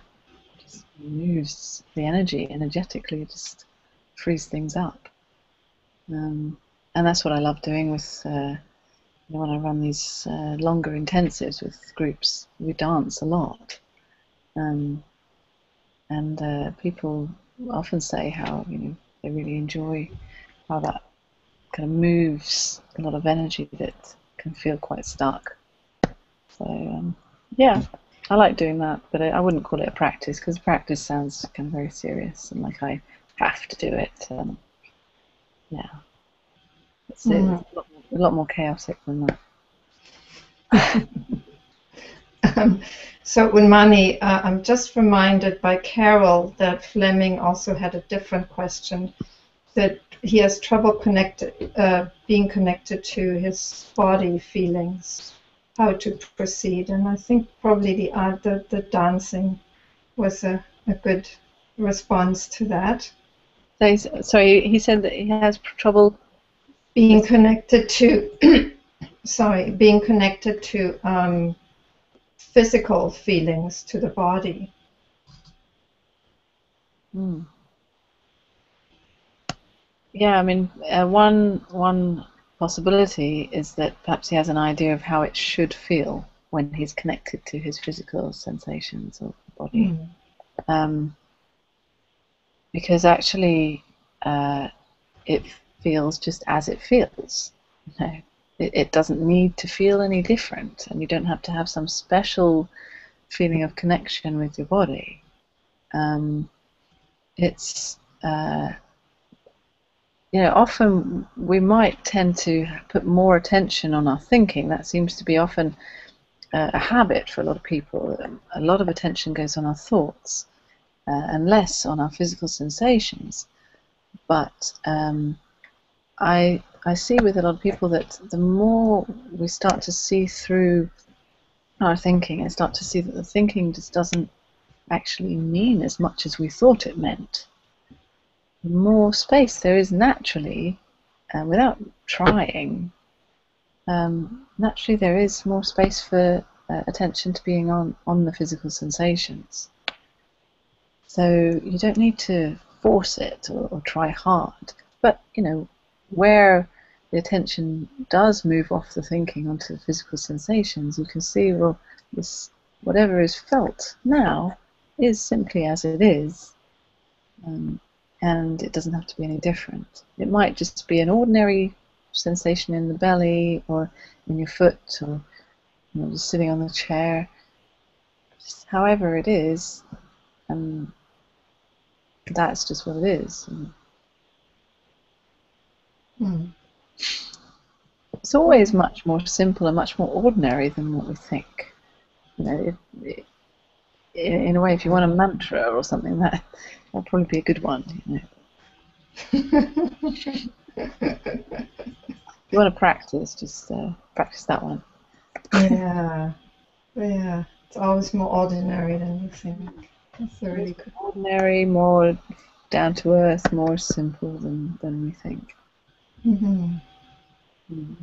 just moves the energy energetically. It just frees things up, and that's what I love doing with when I run these longer intensives with groups. We dance a lot, and people often say how they really enjoy how that kind of moves a lot of energy that can feel quite stuck. So yeah, I like doing that, but I wouldn't call it a practice, because practice sounds kind of very serious and like I have to do it. Yeah, it's a lot more chaotic than that. So Unmani, I'm just reminded by Carol that Fleming also had a different question, that he has trouble being connected to his body feelings, how to proceed, and I think probably the dancing was a good response to that. Sorry, he said that he has trouble being connected to being connected to physical feelings, to the body. Yeah, one possibility is that perhaps he has an idea of how it should feel when he's connected to his physical sensations of the body. Because actually it feels just as it feels. It doesn't need to feel any different, and you don't have to have some special feeling of connection with your body. It's often we might tend to put more attention on our thinking. That seems to be often a habit for a lot of people. A lot of attention goes on our thoughts and less on our physical sensations. But I see with a lot of people that the more we start to see through our thinking and start to see that the thinking just doesn't actually mean as much as we thought it meant, the more space there is naturally, without trying, naturally there is more space for attention to being on the physical sensations. So you don't need to force it or try hard, but where the attention does move off the thinking onto the physical sensations, you can see, well, whatever is felt now is simply as it is, and it doesn't have to be any different. It might just be an ordinary sensation in the belly or in your foot, or just sitting on the chair. Just however it is, that's just what it is. It's always much more simple and much more ordinary than what we think. in a way, if you want a mantra or something, that'd probably be a good one. If you want to practice, just practice that one. Yeah, yeah. It's always more ordinary than you think. That's a really good. Ordinary, more down to earth, more simple than we think. Mm-hmm. Mm.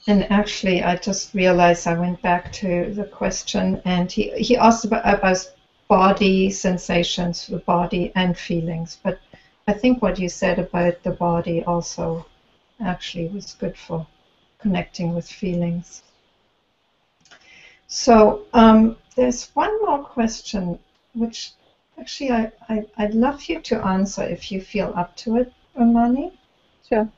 And actually, I just realized I went back to the question, and he asked about body sensations, the body and feelings. But I think what you said about the body also actually was good for connecting with feelings. So there's one more question, which actually I'd love you to answer if you feel up to it, Unmani. Sure.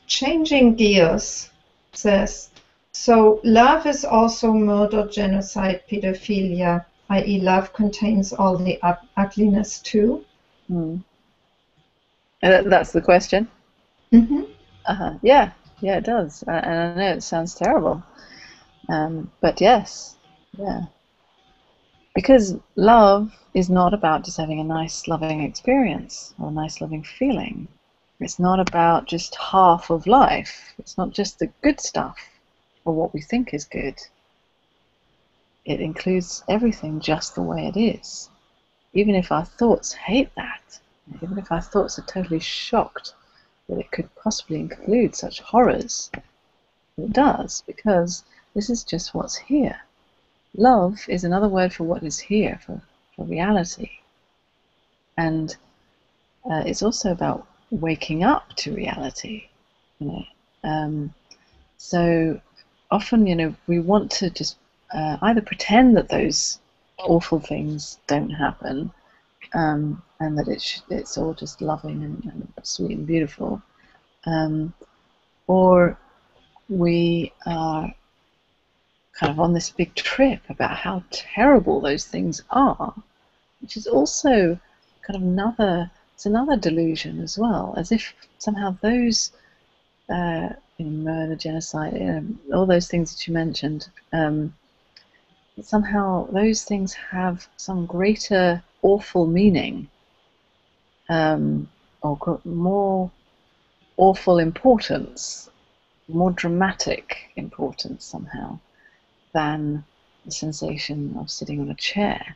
Changing gears says, so love is also murder, genocide, pedophilia, i.e. love contains all the ugliness too? Mm. That's the question? Mm-hmm. Yeah, it does. And I know it sounds terrible. But yes, yeah. Because love is not about just having a nice, loving experience or a nice, loving feeling. It's not about just half of life. It's not just the good stuff or what we think is good. It includes everything just the way it is. Even if our thoughts hate that, even if our thoughts are totally shocked that it could possibly include such horrors, it does, because this is just what's here. Love is another word for what is here, for reality. And it's also about waking up to reality. So often, we want to just either pretend that those awful things don't happen, and that it's all just loving and sweet and beautiful, or we are kind of on this big trip about how terrible those things are, which is also kind of another delusion as well, as if somehow those murder, genocide, all those things that you mentioned, somehow those things have some greater awful meaning, or more awful importance, more dramatic importance somehow, than the sensation of sitting on a chair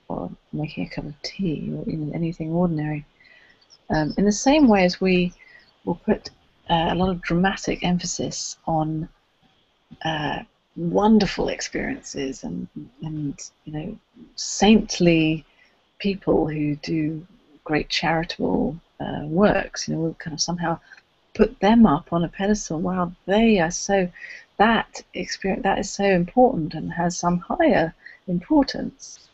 or making a cup of tea or even anything ordinary. In the same way as we will put a lot of dramatic emphasis on wonderful experiences and saintly people who do great charitable works, we'll kind of somehow put them up on a pedestal. Wow, they are so, that experience, that is so important and has some higher importance.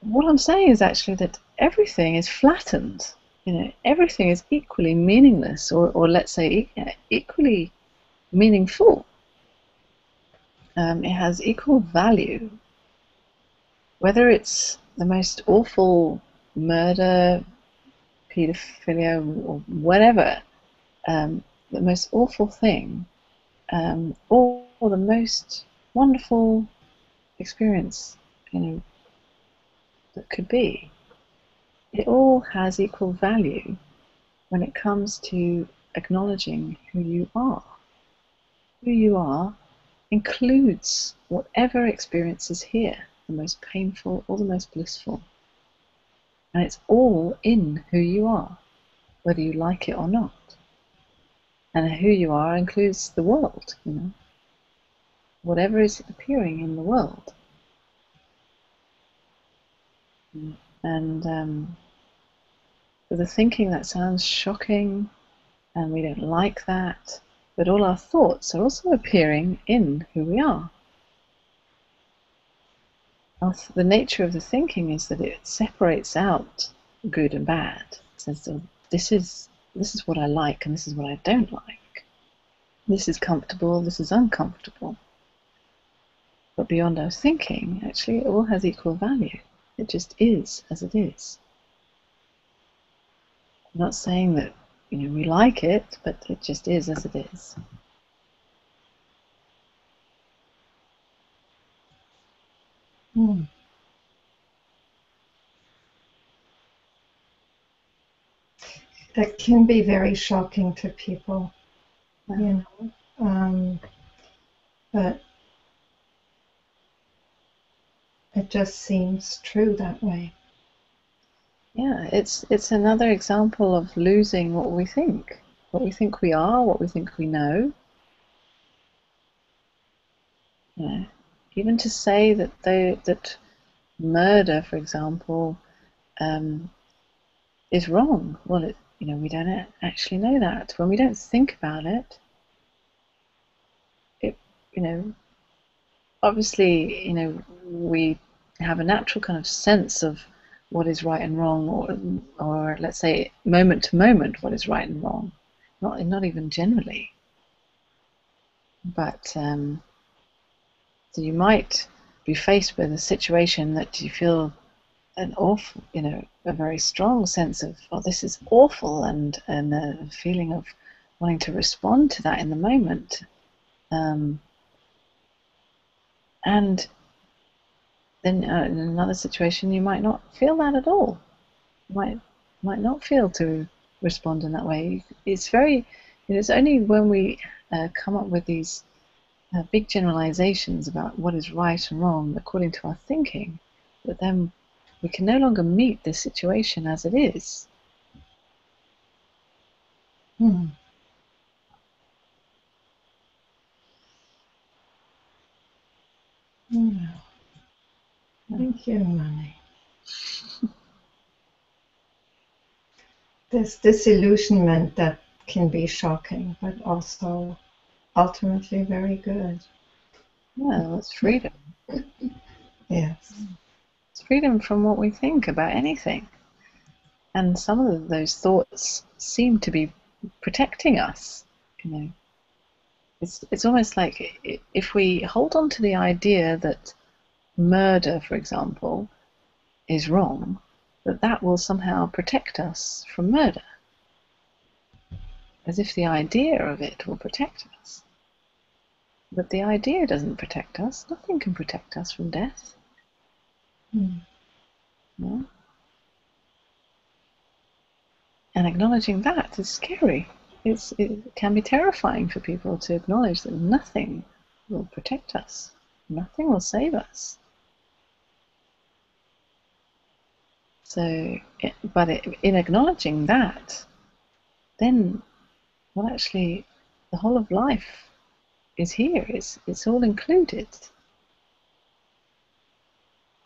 What I'm saying is actually that everything is flattened. Everything is equally meaningless, or let's say equally meaningful. It has equal value. Whether it's the most awful murder, pedophilia, or whatever, the most awful thing, or the most wonderful experience, that could be. It all has equal value when it comes to acknowledging who you are. Who you are includes whatever experience is here, the most painful or the most blissful. And it's all in who you are, whether you like it or not. And who you are includes the world, whatever is appearing in the world. And for the thinking that sounds shocking, and we don't like that, but all our thoughts are also appearing in who we are. The nature of the thinking is that it separates out good and bad. It says, so this is what I like and this is what I don't like. This is comfortable, this is uncomfortable. But beyond our thinking, actually, it all has equal value. It just is as it is. I'm not saying that we like it, but it just is as it is. Hmm. It can be very shocking to people, you know, but it just seems true that way. Yeah, it's another example of losing what we think we are, what we think we know. Yeah. Even to say that murder, for example, is wrong. Well, we don't actually know that. When we don't think about it, you know, obviously, we have a natural kind of sense of what is right and wrong, or let's say moment to moment, what is right and wrong. Not even generally, but so you might be faced with a situation that you feel an awful, a very strong sense of, oh, this is awful, and a feeling of wanting to respond to that in the moment. And then in another situation, you might not feel that at all. You might not feel to respond in that way. It's only when we come up with these big generalizations about what is right and wrong according to our thinking, that then we can no longer meet this situation as it is. Hmm. Yeah. Thank you, Unmani. There's disillusionment that can be shocking, but also ultimately very good. Yeah, it's freedom. Yes. It's freedom from what we think about anything. And some of those thoughts seem to be protecting us. It's almost like if we hold on to the idea that murder, for example, is wrong, that will somehow protect us from murder. As if the idea of it will protect us. But the idea doesn't protect us. Nothing can protect us from death. Hmm. No? And acknowledging that is scary. It can be terrifying for people to acknowledge that nothing will protect us. Nothing will save us. In acknowledging that, then, well, actually, the whole of life is here. It's all included.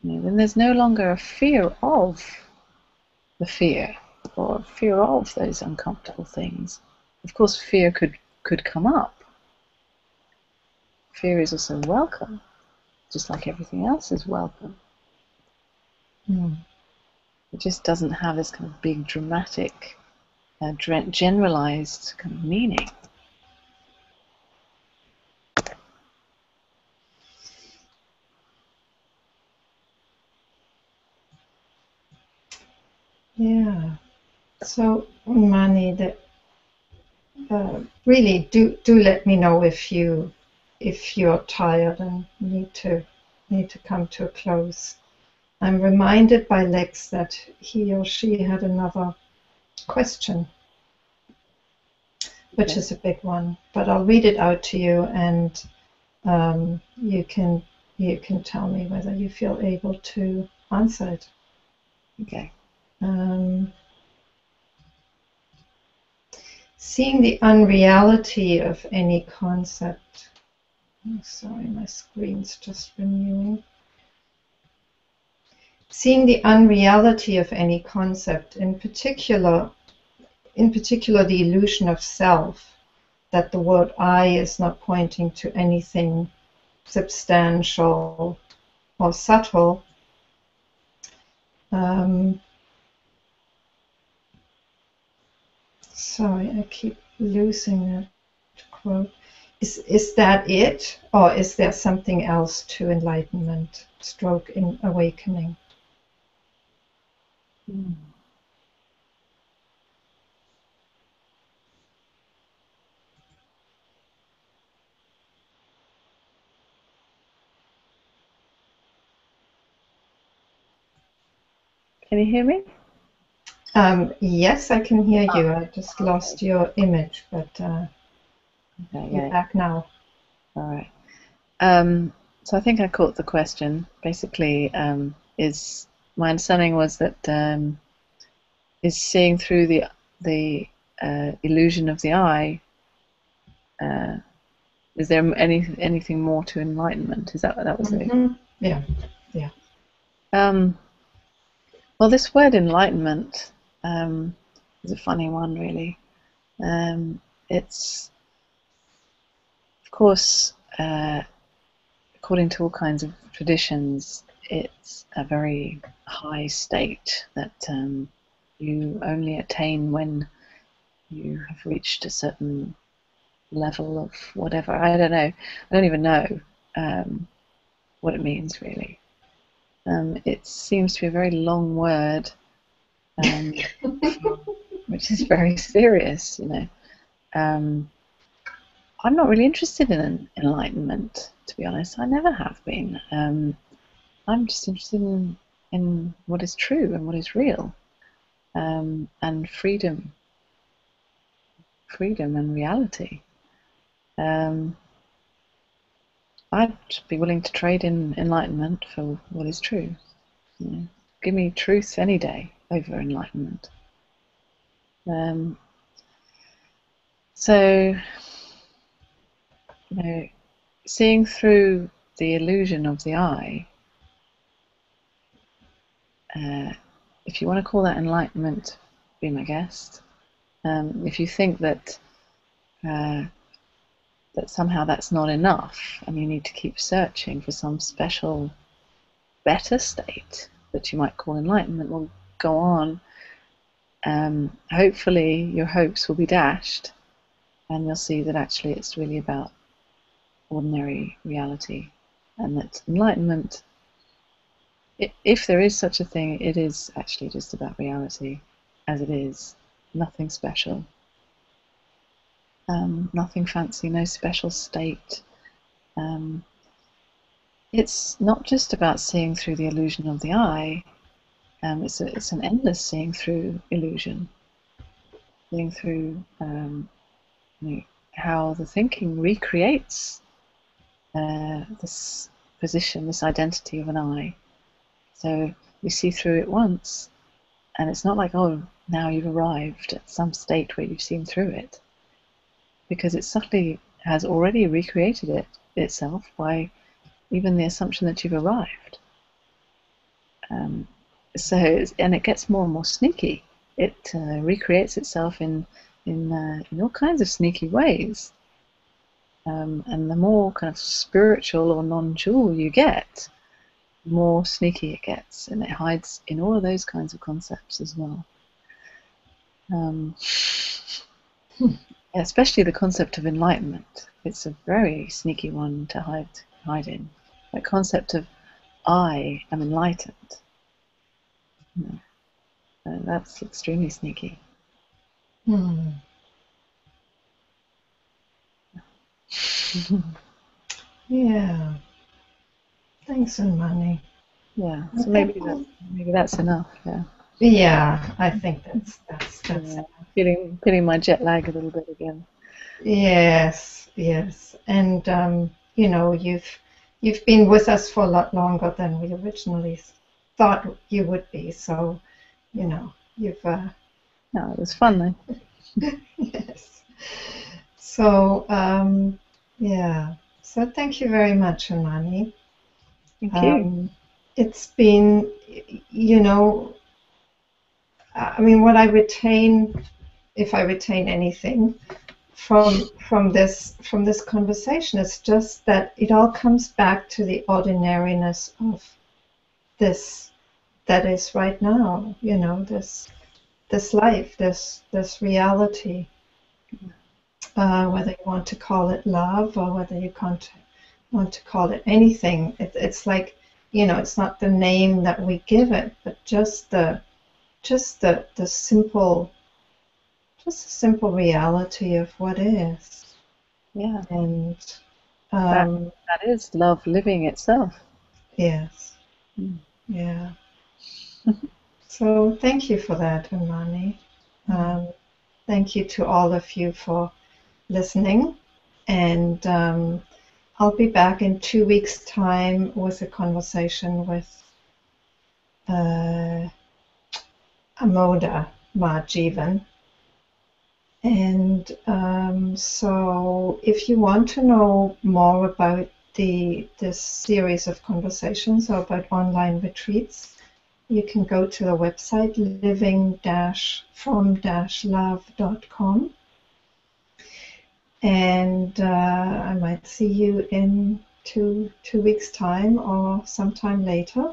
Then there's no longer a fear of the fear, or fear of those uncomfortable things. Of course, fear could come up. Fear is also welcome, just like everything else is welcome. Hmm. It just doesn't have this kind of big, dramatic, generalized kind of meaning. Yeah. So, Unmani, that really do let me know if you're tired and need to come to a close. I'm reminded by Lex that he or she had another question, which is a big one, but I'll read it out to you, and you can tell me whether you feel able to answer it. Okay. Seeing the unreality of any concept. Oh, sorry, my screen's just renewing. Seeing the unreality of any concept, in particular the illusion of self, that the word I is not pointing to anything substantial or subtle. Sorry, I keep losing that quote. Is that it, or is there something else to enlightenment, stroke in awakening? Mm. Can you hear me? Yes, I can hear you. I just lost your image, but Okay, you're yeah. back now. All right. So I think I caught the question. Basically, is my understanding was that is seeing through the illusion of the eye. Is there anything more to enlightenment? Is that was it? Yeah, yeah. Well, this word enlightenment is a funny one, really. It's, of course, according to all kinds of traditions, it's a very high state that you only attain when you have reached a certain level of whatever. I don't know. I don't even know what it means, really. It seems to be a very long word, which is very serious, you know. I'm not really interested in enlightenment, to be honest. I never have been. I'm just interested in what is true and what is real, and freedom and reality. I'd be willing to trade in enlightenment for what is true. You know, give me truth any day over enlightenment. So, you know, seeing through the illusion of the eye, if you want to call that enlightenment, be my guest. If you think that that somehow that's not enough and you need to keep searching for some special better state that you might call enlightenment, will go on. Hopefully your hopes will be dashed and you'll see that actually it's really about ordinary reality, and that enlightenment, if there is such a thing, it is actually just about reality as it is. Nothing special, nothing fancy, no special state. It's not just about seeing through the illusion of the eye. It's an endless seeing through illusion, seeing through you know, how the thinking recreates this position, this identity of an eye. So you see through it once, and it's not like, oh, now you've arrived at some state where you've seen through it, because it subtly has already recreated itself by even the assumption that you've arrived. And it gets more and more sneaky. It recreates itself in all kinds of sneaky ways. And the more kind of spiritual or non-dual you get, the more sneaky it gets, and it hides in all of those kinds of concepts as well. Especially the concept of enlightenment. It's a very sneaky one to hide in. That concept of I am enlightened. That's extremely sneaky. Yeah. Thanks, Unmani. Yeah. So maybe that's enough. Yeah. Yeah, I think that's Yeah. Feeling my jet lag a little bit again. Yes, yes. And you know, you've been with us for a lot longer than we originally thought you would be. So, you know, you've No, it was fun though. yes. So, yeah. So thank you very much, Unmani. Thank you. It's been, you know, I mean, what I retain, if I retain anything from this conversation, is just that it all comes back to the ordinariness of this that is right now. You know, this life, this reality. Whether you want to call it love or whether you can't want to call it anything, it's like, you know, it's not the name that we give it, but just the simple, just the simple reality of what is. Yeah. And That is love living itself. yes, Mm. yeah. So thank you for that, Unmani. Thank you to all of you for listening. And I'll be back in 2 weeks' time with a conversation with Amoda Marjeevan. And so if you want to know more about this series of conversations or about online retreats, you can go to the website living-from-love.com. And I might see you in two weeks' time or sometime later.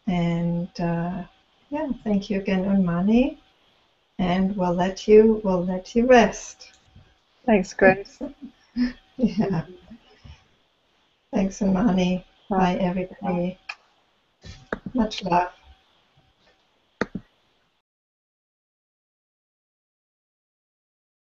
And thank you again, Unmani. And we'll let you rest. Thanks, Grace. Yeah. Thanks, Unmani. Bye, everybody. Much love.